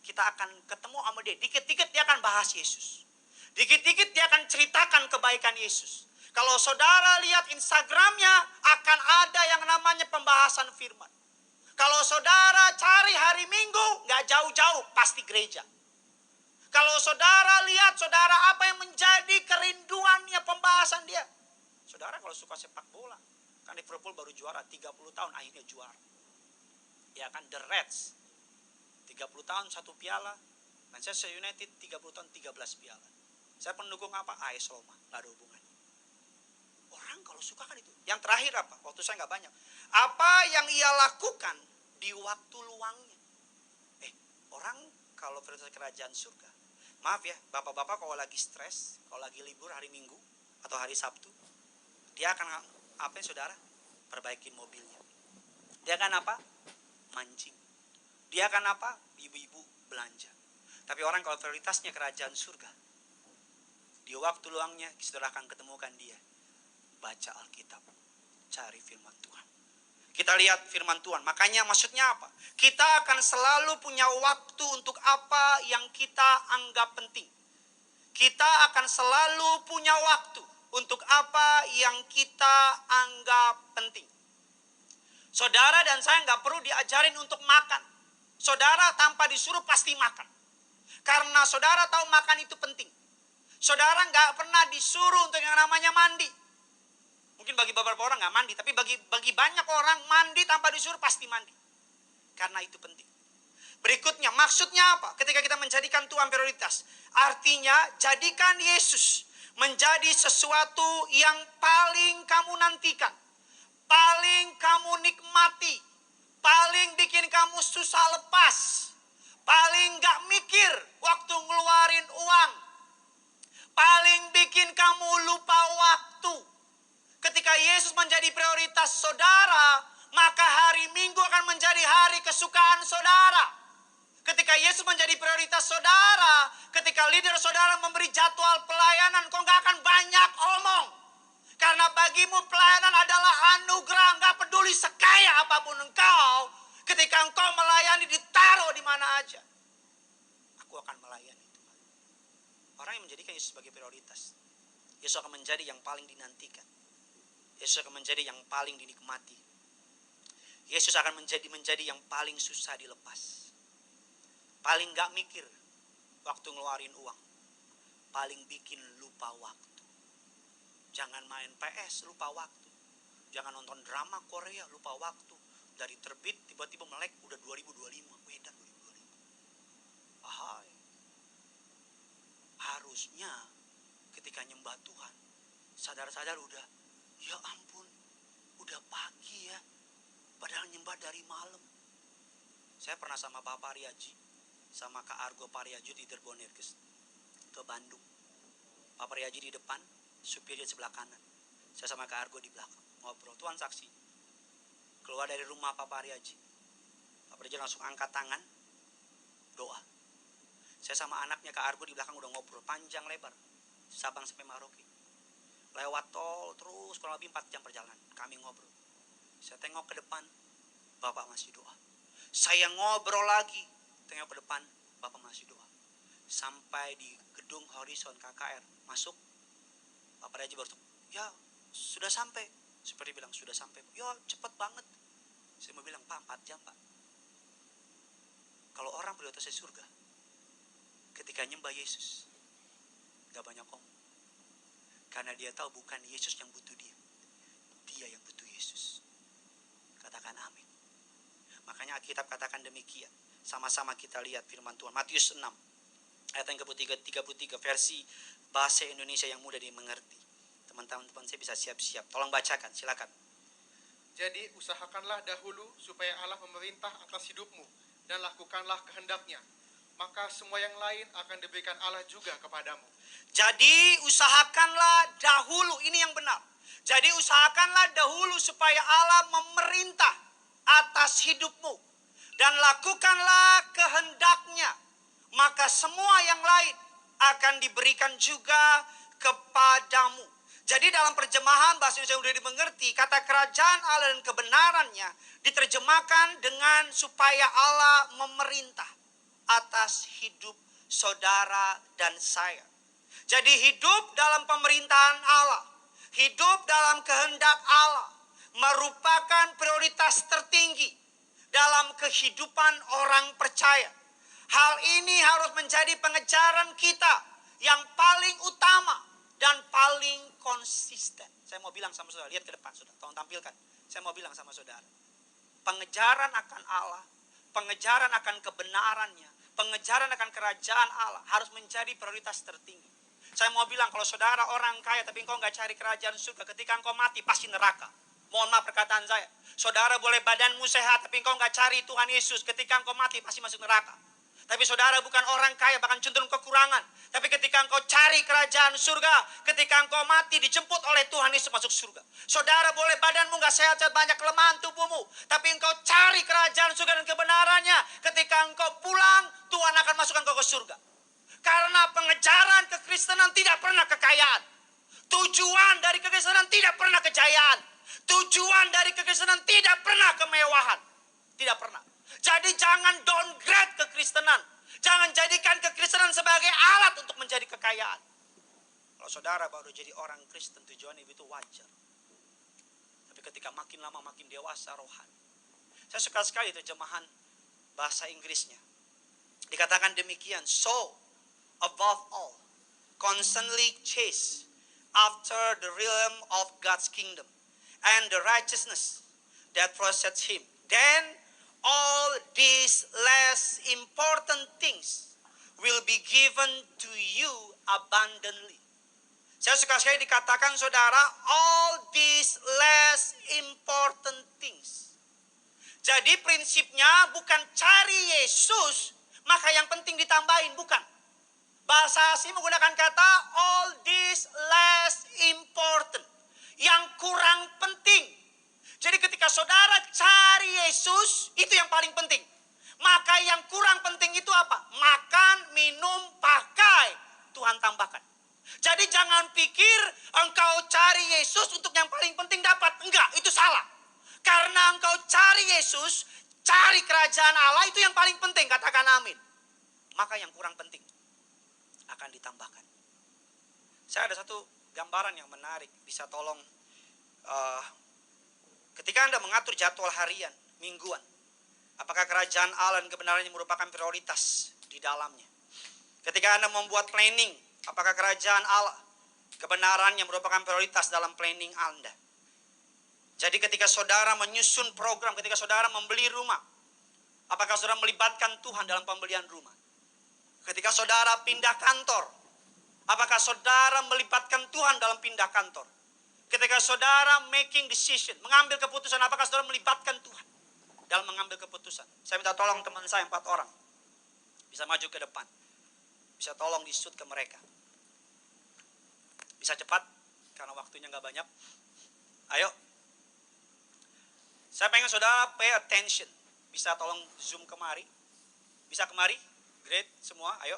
kita akan ketemu sama dia. Dikit-dikit dia akan bahas Yesus. Dikit-dikit dia akan ceritakan kebaikan Yesus. Kalau saudara lihat Instagramnya, akan ada yang namanya pembahasan firman. Kalau saudara cari hari Minggu, gak jauh-jauh, pasti gereja. Kalau saudara lihat, saudara apa yang menjadi kerinduannya, pembahasan dia. Saudara kalau suka sepak bola, kan Liverpool baru juara 30 tahun akhirnya juara. Ya kan, The Reds 30 tahun 1 piala, Manchester United 30 tahun 13 piala. Saya pendukung apa? AS Roma, gak ada hubungannya. Orang kalau suka kan itu. Yang terakhir apa? Waktu saya gak banyak. Apa yang ia lakukan di waktu luangnya? Orang kalau prioritas kerajaan surga, maaf ya, bapak-bapak kalau lagi stres, kalau lagi libur hari Minggu atau hari Sabtu, dia akan apa saudara? Perbaikin mobilnya. Dia akan apa? Mancing. Dia akan apa? Ibu-ibu belanja. Tapi orang kalau prioritasnya kerajaan surga, di waktu luangnya saudara akan ketemukan dia. Baca Alkitab, cari firman Tuhan. Kita lihat firman Tuhan. Makanya maksudnya apa? Kita akan selalu punya waktu untuk apa yang kita anggap penting. Kita akan selalu punya waktu untuk apa yang kita anggap penting. Saudara dan saya nggak perlu diajarin untuk makan. Saudara tanpa disuruh pasti makan. Karena saudara tahu makan itu penting. Saudara nggak pernah disuruh untuk yang namanya mandi. Mungkin bagi beberapa orang nggak mandi, tapi bagi banyak orang mandi tanpa disuruh pasti mandi. Karena itu penting. Berikutnya, maksudnya apa? Ketika kita menjadikan Tuhan prioritas. Artinya, jadikan Yesus menjadi sesuatu yang paling kamu nantikan. Paling kamu nikmati. Paling bikin kamu susah lepas. Paling gak mikir waktu ngeluarin uang. Paling bikin kamu lupa waktu. Ketika Yesus menjadi prioritas saudara, maka hari Minggu akan menjadi hari kesukaan saudara. Ketika Yesus menjadi prioritas saudara, ketika leader saudara memberi jadwal pelayanan, kau gak akan banyak omong. Karena bagimu pelayanan adalah anugerah, gak peduli sekaya apapun engkau. Ketika engkau melayani, ditaruh di mana aja. Aku akan melayani Tuhan. Orang yang menjadikan Yesus sebagai prioritas, Yesus akan menjadi yang paling dinantikan. Yesus akan menjadi yang paling dinikmati. Yesus akan menjadi yang paling susah dilepas. Paling gak mikir waktu ngeluarin uang. Paling bikin lupa waktu. Jangan main PS, lupa waktu. Jangan nonton drama Korea, lupa waktu. Dari terbit, tiba-tiba melek, udah 2025. Beda 2025. Ahai. Harusnya ketika nyembah Tuhan, sadar-sadar udah, ya ampun, udah pagi ya. Padahal nyembah dari malam. Saya pernah sama Bapak Riaji, sama Kak Argo Pariaju di Derbonerkes, ke Bandung. Pak Pariaji di depan, supir di sebelah kanan. Saya sama Kak Argo di belakang, ngobrol. Tuhan saksi, keluar dari rumah Pak Pariaji, Pak Pariaji langsung angkat tangan, doa. Saya sama anaknya Kak Argo di belakang udah ngobrol, panjang lebar, Sabang sampai Maroke. Lewat tol terus, kurang lebih 4 jam perjalanan, kami ngobrol. Saya tengok ke depan, Bapak masih doa. Saya ngobrol lagi, tengok ke depan, Bapak masih doa. Sampai di gedung Horizon KKR, masuk, Bapak Raja baru, ya sudah sampai. Seperti bilang, sudah sampai. Ya cepet banget. Saya mau bilang, Pak 4 jam Pak. Kalau orang prioritasnya surga, ketika nyembah Yesus, gak banyak omong. Karena dia tahu bukan Yesus yang butuh dia. Dia yang butuh Yesus. Katakan amin. Makanya Alkitab katakan demikian. Sama-sama kita lihat firman Tuhan. Matius 6. Ayat yang ke-33 versi bahasa Indonesia yang mudah dimengerti. Teman-teman saya bisa siap-siap. Tolong bacakan, silakan. Jadi usahakanlah dahulu supaya Allah memerintah atas hidupmu dan lakukanlah kehendaknya. Maka semua yang lain akan diberikan Allah juga kepadamu. Jadi usahakanlah dahulu, ini yang benar. Jadi usahakanlah dahulu supaya Allah memerintah atas hidupmu. Dan lakukanlah kehendaknya. Maka semua yang lain akan diberikan juga kepadamu. Jadi dalam terjemahan bahasa Indonesia yang sudah dimengerti, kata kerajaan Allah dan kebenarannya diterjemahkan dengan supaya Allah memerintah atas hidup saudara dan saya. Jadi hidup dalam pemerintahan Allah, hidup dalam kehendak Allah merupakan prioritas tertinggi dalam kehidupan orang percaya. Hal ini harus menjadi pengejaran kita yang paling utama dan paling konsisten. Saya mau bilang sama saudara, lihat ke depan saudara, tolong tampilkan. Saya mau bilang sama saudara, pengejaran akan Allah, pengejaran akan kebenarannya, pengejaran akan kerajaan Allah harus menjadi prioritas tertinggi. Saya mau bilang, kalau saudara orang kaya tapi engkau gak cari kerajaan surga, ketika engkau mati pasti neraka. Mohon maaf perkataan saya. Saudara boleh badanmu sehat tapi engkau gak cari Tuhan Yesus, ketika engkau mati pasti masuk neraka. Tapi saudara bukan orang kaya, bahkan cenderung kekurangan. Tapi ketika engkau cari kerajaan surga, ketika engkau mati dijemput oleh Tuhan Yesus masuk surga. Saudara boleh badanmu gak sehat-sehat, banyak kelemahan tubuhmu, tapi engkau cari kerajaan surga dan kebenarannya, ketika engkau pulang, Tuhan akan masukkan engkau ke surga. Karena pengejaran kekristenan tidak pernah kekayaan. Tujuan dari kekristenan tidak pernah kejayaan. Tujuan dari kekristenan tidak pernah kemewahan. Tidak pernah. Jadi jangan downgrade kekristenan. Jangan jadikan kekristenan sebagai alat untuk menjadi kekayaan. Kalau saudara baru jadi orang Kristen, tujuan itu wajar. Tapi ketika makin lama makin dewasa rohani. Saya suka sekali terjemahan bahasa Inggrisnya. Dikatakan demikian, so above all, constantly chase after the realm of God's kingdom and the righteousness that precedes him. Then all these less important things will be given to you abundantly. Saya suka sekali dikatakan saudara, all these less important things. Jadi prinsipnya bukan cari Yesus, maka yang penting ditambahin, bukan. Bahasa asing menggunakan kata all these less important. Yang kurang penting. Jadi ketika saudara cari Yesus, itu yang paling penting. Maka yang kurang penting itu apa? Makan, minum, pakai. Tuhan tambahkan. Jadi jangan pikir engkau cari Yesus untuk yang paling penting dapat. Enggak, itu salah. Karena engkau cari Yesus, cari kerajaan Allah, itu yang paling penting. Katakan amin. Maka yang kurang penting akan ditambahkan. Saya ada satu gambaran yang menarik. Bisa tolong. Ketika Anda mengatur jadwal harian, mingguan. Apakah kerajaan Allah dan kebenarannya merupakan prioritas di dalamnya? Ketika Anda membuat planning, apakah kerajaan Allah, kebenarannya merupakan prioritas dalam planning Anda? Jadi ketika saudara menyusun program, ketika saudara membeli rumah, apakah saudara melibatkan Tuhan dalam pembelian rumah? Ketika saudara pindah kantor, apakah saudara melibatkan Tuhan dalam pindah kantor? Ketika saudara making decision, mengambil keputusan, apakah saudara melibatkan Tuhan dalam mengambil keputusan? Saya minta tolong teman saya 4 orang. Bisa maju ke depan. Bisa tolong di-shoot ke mereka. Bisa cepat, karena waktunya nggak banyak. Ayo. Saya pengen saudara pay attention. Bisa tolong zoom kemari. Bisa kemari? Great, semua, ayo.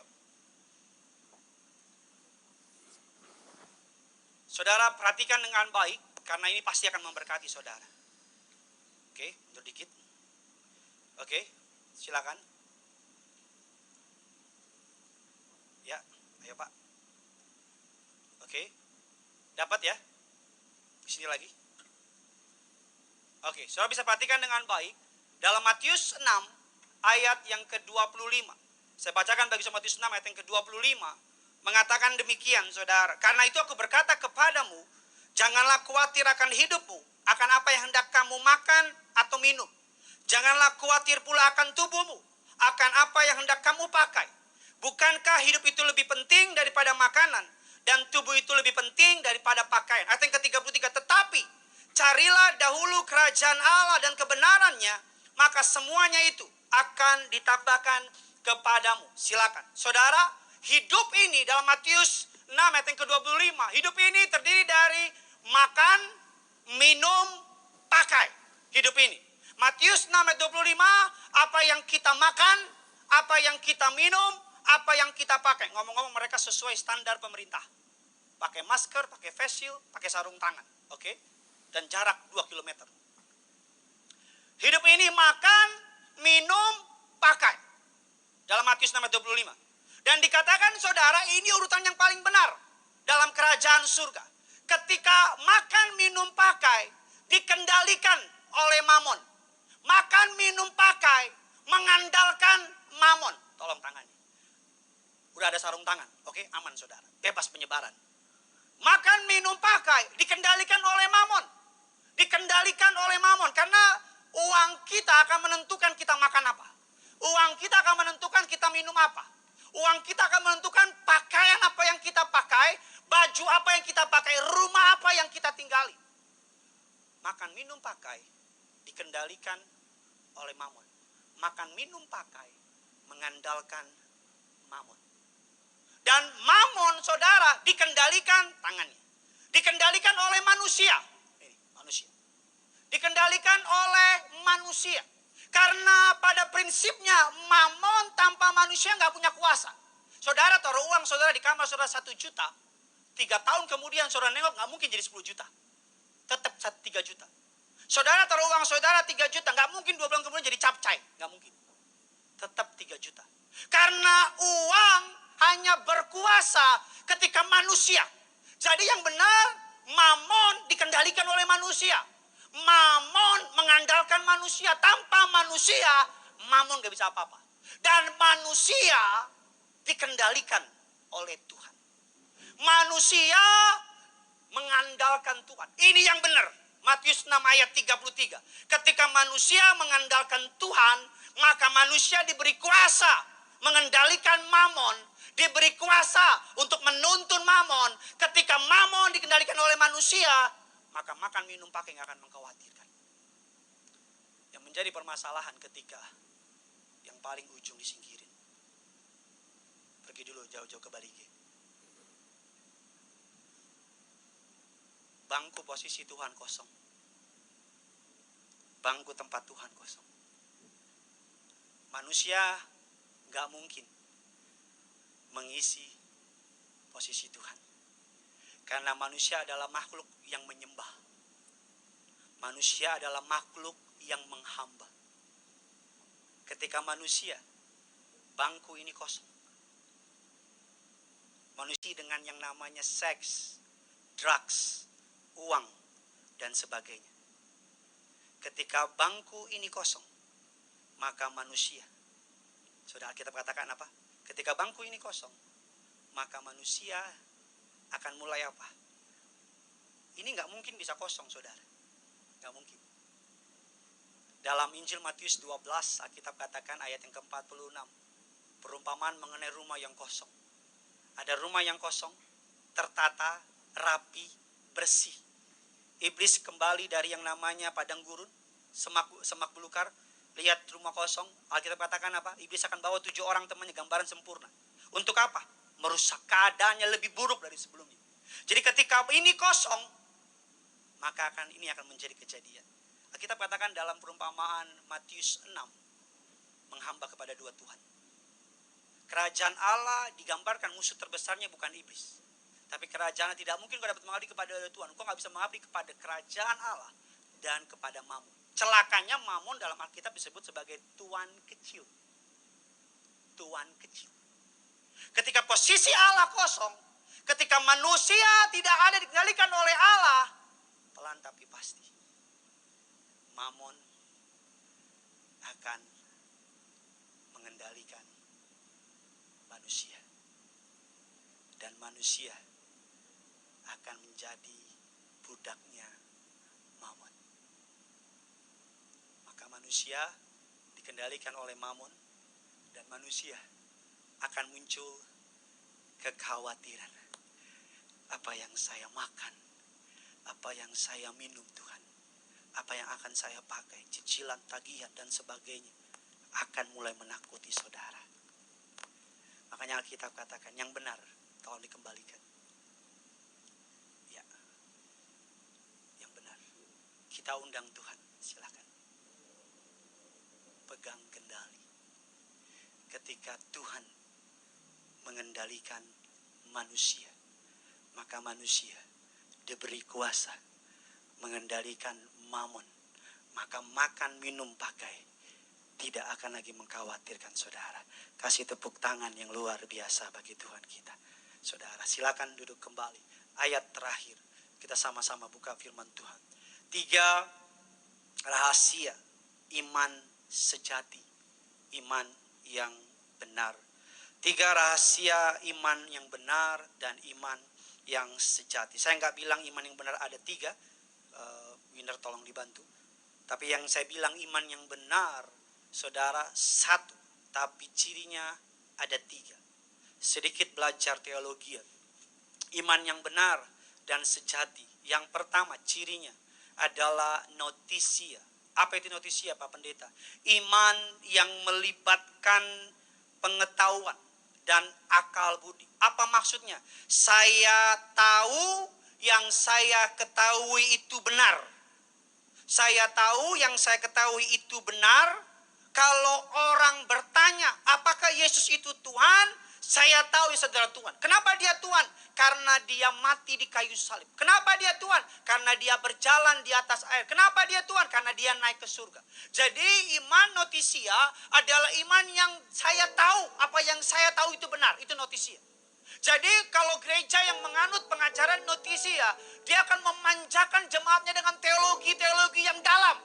Saudara perhatikan dengan baik, karena ini pasti akan memberkati saudara. Oke, mundur dikit. Oke, silakan. Ya, ayo Pak. Oke, dapat ya? Di sini lagi. Oke, saudara bisa perhatikan dengan baik. Dalam Matius 6, ayat yang ke-25. Saya bacakan bagi Matius 6, ayat yang ke-25. Mengatakan demikian, saudara. Karena itu aku berkata kepadamu, janganlah khawatir akan hidupmu, akan apa yang hendak kamu makan atau minum. Janganlah khawatir pula akan tubuhmu, akan apa yang hendak kamu pakai. Bukankah hidup itu lebih penting daripada makanan, dan tubuh itu lebih penting daripada pakaian? Ayat yang ke-33, tetapi carilah dahulu kerajaan Allah dan kebenarannya, maka semuanya itu akan ditambahkan kepadamu. Silakan. Saudara, hidup ini dalam Matius 6 ayat yang ke-25, hidup ini terdiri dari makan, minum, pakai. Hidup ini. Matius 6 ayat 25, apa yang kita makan, apa yang kita minum, apa yang kita pakai. Ngomong-ngomong mereka sesuai standar pemerintah. Pakai masker, pakai face shield, pakai sarung tangan. Oke? Dan jarak 2 km. Hidup ini makan, minum, pakai. Dalam Matius 6 ayat 25. Dan dikatakan saudara, ini urutan yang paling benar dalam kerajaan surga. Ketika makan, minum, pakai dikendalikan oleh mamon. Makan, minum, pakai mengandalkan mamon. Tolong tangannya. Udah ada sarung tangan. Oke, aman saudara. Bebas penyebaran. Makan, minum, pakai dikendalikan oleh mamon. Dikendalikan oleh mamon. Karena uang kita akan menentukan kita makan apa. Uang kita akan menentukan kita minum apa. Uang kita akan menentukan pakaian apa yang kita pakai. Baju apa yang kita pakai. Rumah apa yang kita tinggali. Makan, minum, pakai dikendalikan oleh mamon. Makan, minum, pakai mengandalkan mamon. Dan mamon saudara dikendalikan tangannya. Dikendalikan oleh manusia. Ini manusia. Dikendalikan oleh manusia. Karena pada prinsipnya mamon tanpa manusia nggak punya kuasa. Saudara taruh uang saudara di kamar saudara 1 juta. 3 tahun kemudian saudara nengok nggak mungkin jadi 10 juta. Tetap 3 juta. Saudara taruh uang saudara 3 juta. Nggak mungkin 2 bulan kemudian jadi capcay. Nggak mungkin. Tetap 3 juta. Karena uang hanya berkuasa ketika manusia. Jadi yang benar, mamon dikendalikan oleh manusia. Mamon mengandalkan manusia. Tanpa manusia, mamon gak bisa apa-apa. Dan manusia dikendalikan oleh Tuhan. Manusia mengandalkan Tuhan. Ini yang benar. Matius 6 ayat 33. Ketika manusia mengandalkan Tuhan, maka manusia diberi kuasa mengendalikan mamon, diberi kuasa untuk menuntun mamon. Ketika mamon dikendalikan oleh manusia, maka makan minum pakai nggak akan mengkhawatirkan. Yang menjadi permasalahan ketika yang paling ujung disingkirin. Pergi dulu jauh-jauh ke Bali. Bangku posisi Tuhan kosong. Bangku tempat Tuhan kosong. Manusia gak mungkin mengisi posisi Tuhan. Karena manusia adalah makhluk yang menyembah. Manusia adalah makhluk yang menghamba. Ketika manusia, bangku ini kosong. Manusia dengan yang namanya seks, drugs, uang, dan sebagainya. Ketika bangku ini kosong, maka manusia, saudara kita katakan apa? Ketika bangku ini kosong, maka manusia akan mulai apa? Ini gak mungkin bisa kosong, saudara. Gak mungkin. Dalam Injil Matius 12, Alkitab katakan ayat yang ke-46. Perumpamaan mengenai rumah yang kosong. Ada rumah yang kosong, tertata, rapi, bersih. Iblis kembali dari yang namanya padang gurun, semak belukar, lihat rumah kosong. Alkitab katakan apa? Iblis akan bawa 7 orang temannya, gambaran sempurna. Untuk apa? Merusak keadaannya lebih buruk dari sebelumnya. Jadi ketika ini kosong, maka ini akan menjadi kejadian. Alkitab katakan dalam perumpamaan Matius 6, menghamba kepada 2 Tuhan. Kerajaan Allah digambarkan musuh terbesarnya bukan iblis. Tapi kerajaan tidak mungkin kau dapat mengabdi kepada Tuhan. Kau gak bisa mengabdi kepada kerajaan Allah dan kepada mamon. Celakanya mamon dalam Alkitab disebut sebagai tuan kecil. Tuan kecil. Ketika posisi Allah kosong, ketika manusia tidak ada dikendalikan oleh Allah, pelan tapi pasti, mamon akan mengendalikan manusia. Dan manusia akan menjadi budaknya mamon. Maka manusia dikendalikan oleh mamon dan manusia akan muncul kekhawatiran. Apa yang saya makan? Apa yang saya minum Tuhan? Apa yang akan saya pakai? Cicilan, tagihan dan sebagainya akan mulai menakuti saudara. Makanya Alkitab katakan yang benar tolong dikembalikan. Kita undang Tuhan, silakan. Pegang kendali. Ketika Tuhan mengendalikan manusia, maka manusia diberi kuasa mengendalikan mamon. Maka makan, minum, pakai tidak akan lagi mengkhawatirkan saudara. Kasih tepuk tangan yang luar biasa bagi Tuhan kita. Saudara, silakan duduk kembali. Ayat terakhir, kita sama-sama buka firman Tuhan. 3 rahasia iman sejati, iman yang benar. 3 rahasia iman yang benar dan iman yang sejati. Saya nggak bilang iman yang benar ada 3, Winner tolong dibantu. Tapi yang saya bilang iman yang benar, saudara, 1, tapi cirinya ada 3. Sedikit belajar teologi. Iman yang benar dan sejati. Yang pertama cirinya adalah notisia. Apa itu notisia, Pak Pendeta? Iman yang melibatkan pengetahuan dan akal budi. Apa maksudnya? Saya tahu yang saya ketahui itu benar. Saya tahu yang saya ketahui itu benar. Kalau orang bertanya, apakah Yesus itu Tuhan? Saya tahu ya saudara Tuhan. Kenapa dia Tuhan? Karena dia mati di kayu salib. Kenapa dia Tuhan? Karena dia berjalan di atas air. Kenapa dia Tuhan? Karena dia naik ke surga. Jadi iman notisia adalah iman yang saya tahu. Apa yang saya tahu itu benar. Itu notisia. Jadi kalau gereja yang menganut pengajaran notisia, dia akan memanjakan jemaatnya dengan teologi-teologi yang dalam.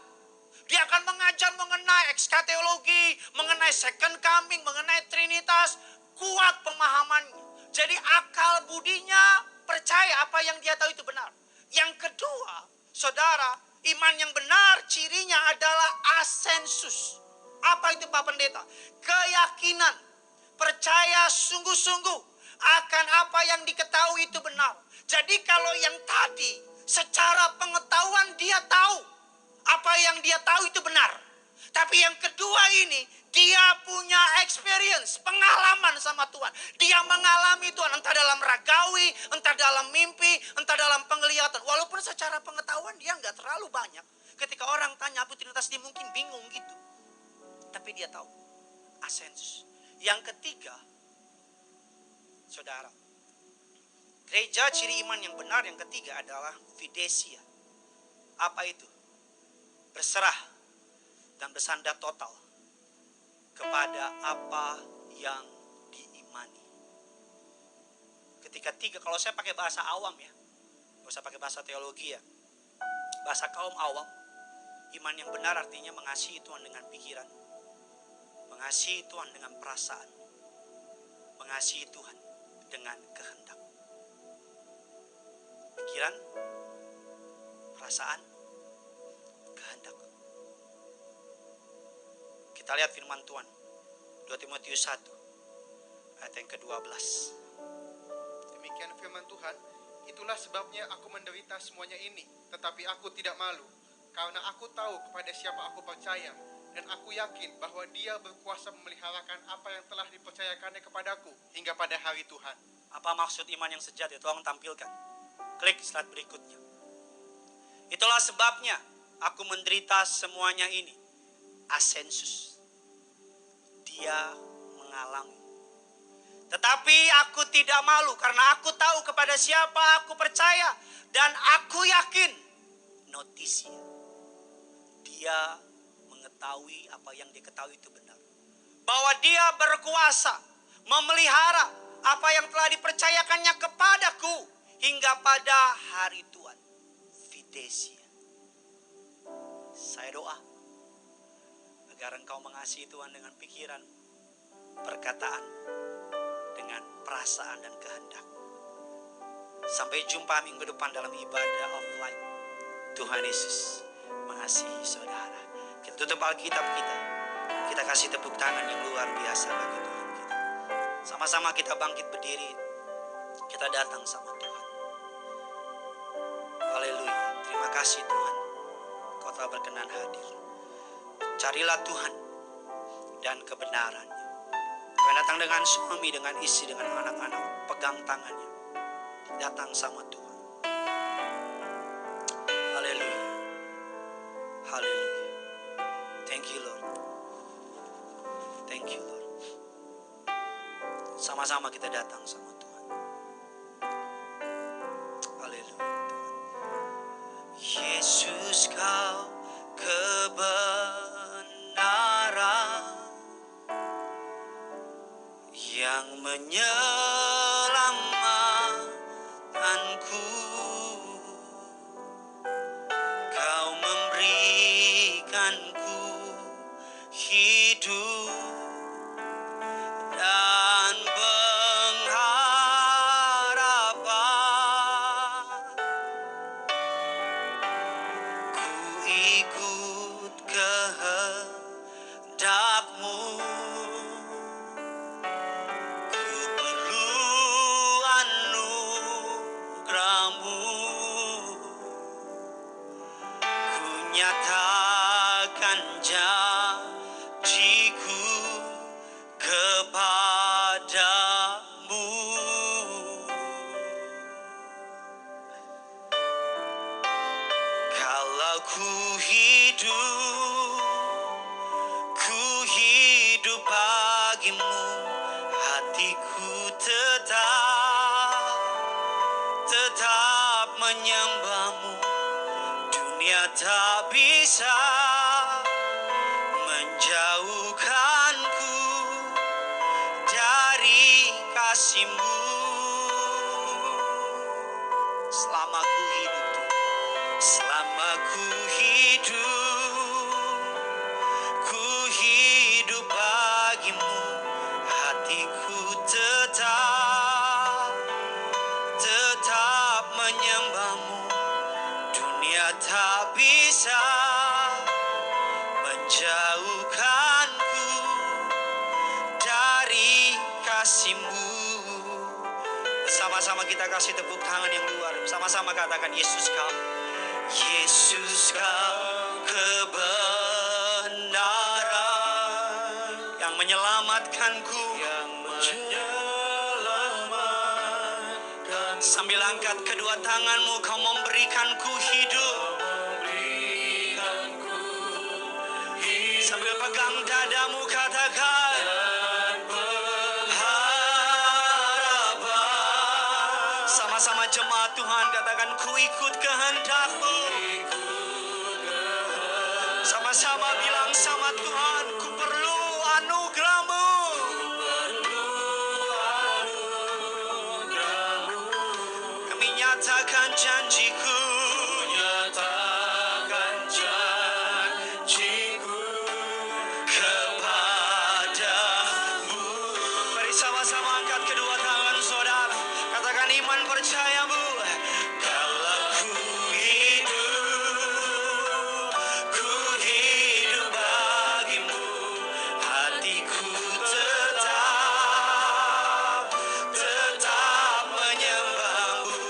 Dia akan mengajar mengenai ekskatologi, mengenai second coming, mengenai trinitas. Kuat pemahamannya. Jadi akal budinya percaya apa yang dia tahu itu benar. Yang kedua, saudara, iman yang benar cirinya adalah asensus. Apa itu Pak Pendeta? Keyakinan, percaya sungguh-sungguh akan apa yang diketahui itu benar. Jadi kalau yang tadi secara pengetahuan dia tahu apa yang dia tahu itu benar. Tapi yang kedua ini dia punya experience, pengalaman sama Tuhan. Dia mengalami Tuhan entah dalam ragawi, entah dalam mimpi, entah dalam penglihatan. Walaupun secara pengetahuan dia nggak terlalu banyak. Ketika orang tanya apa Trinitas dia mungkin bingung gitu. Tapi dia tahu. Asensus. Yang ketiga, saudara, gereja ciri iman yang benar yang ketiga adalah fidesia. Apa itu? Berserah dan bersandar total kepada apa yang diimani. Ketika tiga, kalau saya pakai bahasa awam ya, nggak usah pakai bahasa teologi ya, bahasa kaum awam, iman yang benar artinya mengasihi Tuhan dengan pikiran, mengasihi Tuhan dengan perasaan, mengasihi Tuhan dengan kehendak. Pikiran, perasaan, kehendak. Kita lihat firman Tuhan 2 Timotius 1 ayat yang ke-12. Demikian firman Tuhan, itulah sebabnya aku menderita semuanya ini, tetapi aku tidak malu, karena aku tahu kepada siapa aku percaya, dan aku yakin bahwa Dia berkuasa memeliharakan apa yang telah dipercayakannya kepadaku hingga pada hari Tuhan. Apa maksud iman yang sejati? Tolong tampilkan. Klik slide berikutnya. Itulah sebabnya aku menderita semuanya ini. Asensus. Dia mengalami. Tetapi aku tidak malu karena aku tahu kepada siapa aku percaya dan aku yakin. Notisia. Dia mengetahui apa yang diketahui itu benar. Bahwa dia berkuasa memelihara apa yang telah dipercayakannya kepadaku hingga pada hari Tuhan. Fidesia. Saya doa agar engkau mengasihi Tuhan dengan pikiran, perkataan, dengan perasaan dan kehendak. Sampai jumpa minggu depan dalam ibadah offline. Tuhan Yesus mengasihi saudara. Kita tutup Alkitab kita. Kita kasih tepuk tangan yang luar biasa bagi Tuhan kita. Sama-sama kita bangkit berdiri. Kita datang sama Tuhan. Haleluya. Terima kasih Tuhan. Kau telah berkenan hadir. Carilah Tuhan dan kebenarannya. Kau datang dengan suami, dengan istri, dengan anak-anak. Pegang tangannya. Datang sama Tuhan. Haleluya. Haleluya. Thank you Lord. Thank you Lord. Sama-sama kita datang sama Tuhan. Haleluya. Yesus kau kebenaran yang menyelamatkanku. Kau memberikanku hidup dan pengharapan. Ku ikut kehendak-Mu. Ku perlu anugerah-Mu. Ku nyatakan janjiku kepadamu. Kalau ku hidup bagimu, hatiku tetap menyembah-Mu. Dunia tak bisa menjauhkanku dari kasih-Mu. kasih-Mu. Bersama-sama kita kasih tepuk tangan yang luar. Bersama-sama katakan, Yesus Kau. Yesus Kau kebenaran yang menyelamatkanku. Sambil angkat kedua tanganmu, Kau memberikanku hidup. Sambil pegang dadamu, katakan harapan. Sama-sama jemaat Tuhan katakan, ku ikut kehendak-Mu. Sama-sama bilang sama Tuhan, ku perlu anugerah-Mu. Kami nyatakan janji-Ku. Sama-sama angkat kedua tangan saudara. Katakan iman percayamu. Kalau ku hidup bagimu. Hatiku tetap menyembahmu.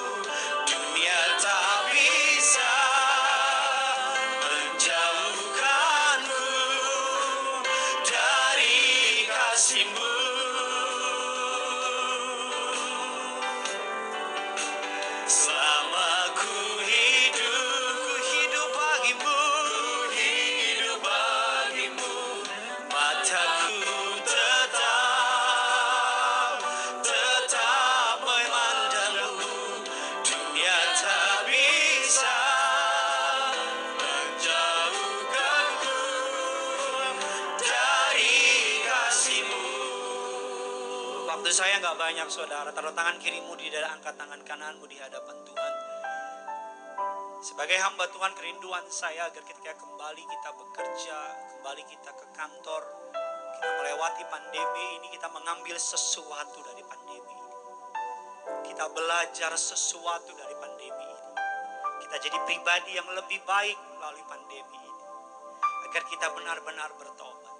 Dunia tak bisa menjauhkanku dari kasih-Mu. Selama ku hidup bagimu, mataku tetap memandangmu. Dunia tak bisa menjauhkanku dari kasih-Mu. Waktu saya nggak banyak saudara, taruh tangan kirimu di dada, angkat tangan kananmu di hadapan Tuhan. Sebagai hamba Tuhan, kerinduan saya agar ketika kembali kita bekerja, kembali kita ke kantor, kita melewati pandemi ini, kita mengambil sesuatu dari pandemi ini. Kita belajar sesuatu dari pandemi ini. Kita jadi pribadi yang lebih baik melalui pandemi ini. Agar kita benar-benar bertobat.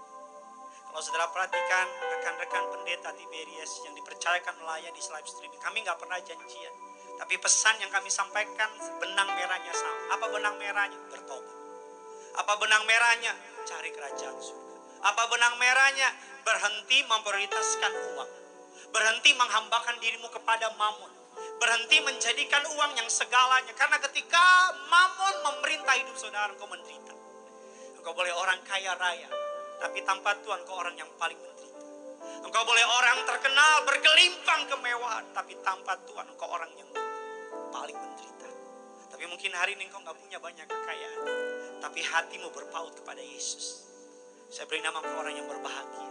Kalau saudara perhatikan rekan-rekan pendeta Tiberias yang dipercayakan melayani di live streaming, kami nggak pernah janjian. Tapi pesan yang kami sampaikan, benang merahnya sama. Apa benang merahnya? Bertobat. Apa benang merahnya? Cari kerajaan surga. Apa benang merahnya? Berhenti memprioritaskan uang. Berhenti menghambakan dirimu kepada mammon. Berhenti menjadikan uang yang segalanya. Karena ketika mammon memerintah hidup saudara, engkau menderita. Engkau boleh orang kaya raya, tapi tanpa Tuhan kau orang yang paling menderita. Engkau boleh orang terkenal bergelimpang kemewahan, tapi tanpa Tuhan engkau orang yang paling menderita. Tapi mungkin hari ini engkau gak punya banyak kekayaan, tapi hatimu berpaut kepada Yesus. Saya beri nama engkau orang yang berbahagia.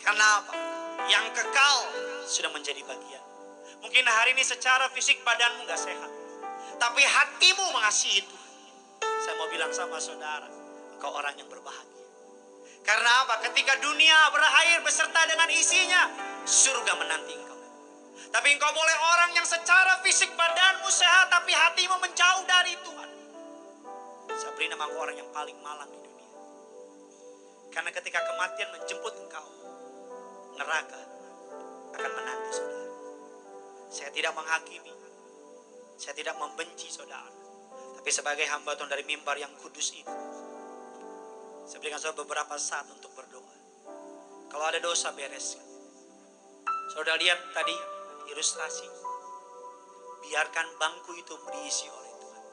Karena apa? Yang kekal sudah menjadi bagian. Mungkin hari ini secara fisik badanmu gak sehat, tapi hatimu mengasihi Tuhan. Saya mau bilang sama saudara, engkau orang yang berbahagia. Karena apa? Ketika dunia berakhir beserta dengan isinya, surga menanti engkau. Tapi engkau boleh orang yang secara fisik badanmu sehat, tapi hatimu menjauh dari Tuhan. Saya beri nama engkau orang yang paling malang di dunia. Karena ketika kematian menjemput engkau, neraka akan menanti saudara. Saya tidak menghakimi, saya tidak membenci saudara. Tapi sebagai hamba Tuhan dari mimbar yang kudus ini, saya berikan saudara beberapa saat untuk berdoa. Kalau ada dosa, bereskan. Saudara lihat tadi ilustrasi. Biarkan bangku itu diisi oleh Tuhan.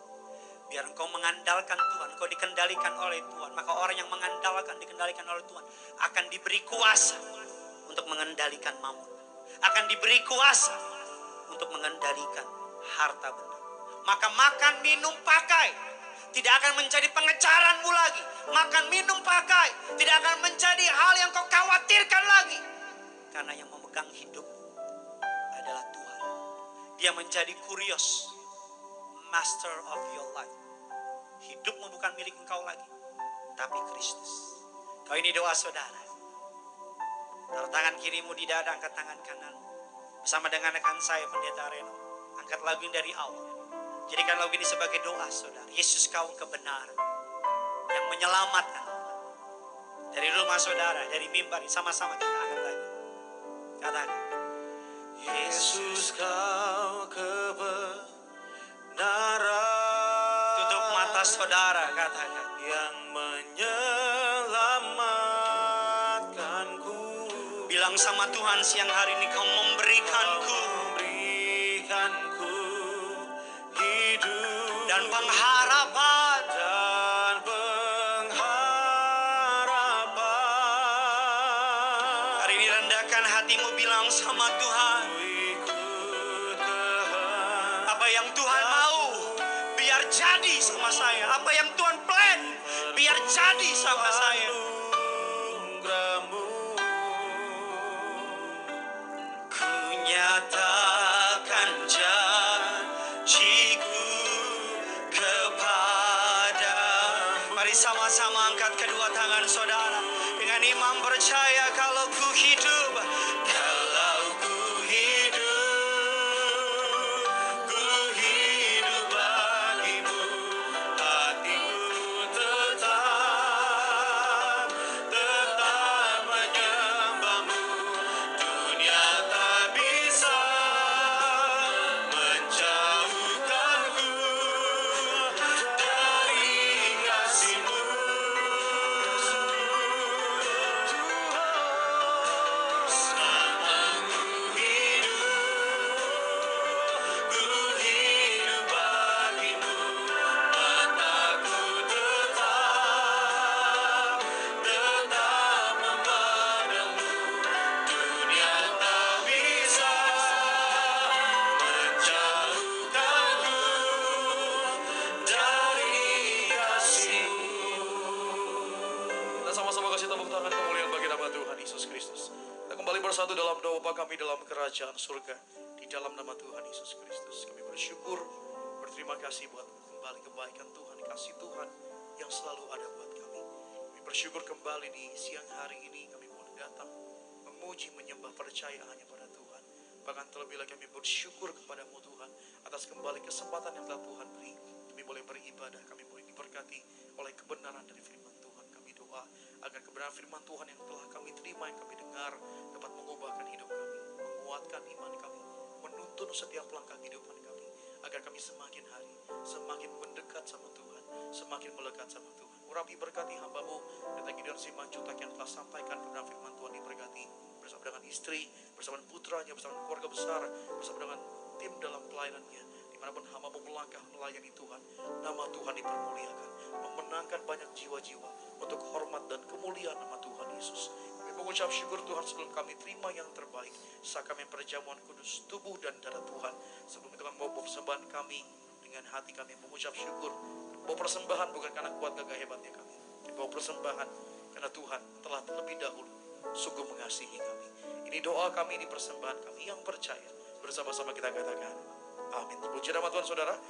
Biar engkau mengandalkan Tuhan, engkau dikendalikan oleh Tuhan. Maka orang yang mengandalkan, dikendalikan oleh Tuhan akan diberi kuasa untuk mengendalikan mammon. Akan diberi kuasa untuk mengendalikan harta benda. Maka makan, minum, pakai tidak akan menjadi pengecaranmu lagi. Makan, minum, pakai tidak akan menjadi hal yang kau khawatirkan lagi. Karena yang memegang hidup adalah Tuhan. Dia menjadi kurios, master of your life. Hidupmu bukan milik engkau lagi, tapi Kristus. Kau ini doa saudara. Taruh tangan kirimu di dada, angkat tangan kanan. Bersama dengan rekan saya Pendeta Reno, angkat lagu ini dari awal. Jadikan lagu ini sebagai doa saudara. Yesus kau kebenaran yang menyelamatkan. Dari rumah saudara, dari mimbar, sama-sama kita angkat lagi. Katakan, Yesus kau kebenaran. Tutup mata saudara, katakan. Yang menyelamatkanku. Bilang sama Tuhan, siang hari ini kau memberikanku Hidup dan pengharapan. dan pengharapan. Hari ini rendahkan hatimu, bilang sama Tuhan, Ikut kehendak apa yang Tuhan mau biar jadi sama saya. Apa yang Tuhan plan biar jadi sama saya. anugerahmu. Ku nyatakan janjiku kepadamu. Mari sama-sama angkat kedua tangan saudara. Dengan iman percaya kalau ku hidup. Kalau ku hidup bagimu. Hatiku tetap menyembahmu. Dunia tak bisa menjauhkanku dari kasih-Mu. Selama ku hidup bagimu. Mataku tetap memandangmu. Dunia tak bisa menjauhkanku dari kasih-Mu. Kita sama-sama kasih tepuk tangan kemuliaan bagi nama Tuhan Yesus Kristus. Kita kembali bersatu dalam doa Bapa kami dalam kerajaan surga. Di dalam nama Tuhan Yesus Kristus kami bersyukur, berterima kasih buat kembali kebaikan Tuhan, kasih Tuhan yang selalu ada buat kami. Kami bersyukur kembali di siang hari ini kami boleh datang memuji, menyembah, percaya hanya pada Tuhan. Bahkan terlebih lagi kami bersyukur kepadamu Tuhan atas kembali kesempatan yang telah Tuhan beri. Kami boleh beribadah, kami boleh diberkati oleh kebenaran dari firman Tuhan. Kami doa agar kebenaran firman Tuhan yang telah kami terima, yang kami dengar dapat mengubahkan hidup kami, menguatkan iman kami, menuntun setiap langkah kehidupan kami, agar kami semakin hari semakin mendekat sama Tuhan, semakin melekat sama Tuhan. Urapi berkati hamba-Mu Pendeta Gideon Simanjuntak yang telah sampaikan kebenaran firman Tuhan, diberkati bersama dengan istri, bersama dengan putranya, bersama dengan keluarga besar, bersama dengan tim dalam pelayanannya. Dimanapun hamba-Mu melangkah melayani Tuhan, nama Tuhan dipermuliakan, memenangkan banyak jiwa-jiwa untuk hormat dan kemuliaan nama Tuhan Yesus. Kami mengucap syukur Tuhan sebelum kami terima yang terbaik saat kami perjamuan kudus tubuh dan darah Tuhan. Sebelum itu kami membawa persembahan kami dengan hati kami mengucap syukur. Bawa persembahan bukan karena kuat gagah hebatnya kami, tapi bawa persembahan karena Tuhan telah terlebih dahulu sungguh mengasihi kami. Ini doa kami, ini persembahan kami yang percaya. Bersama-sama kita katakan amin. Puji nama Tuhan saudara.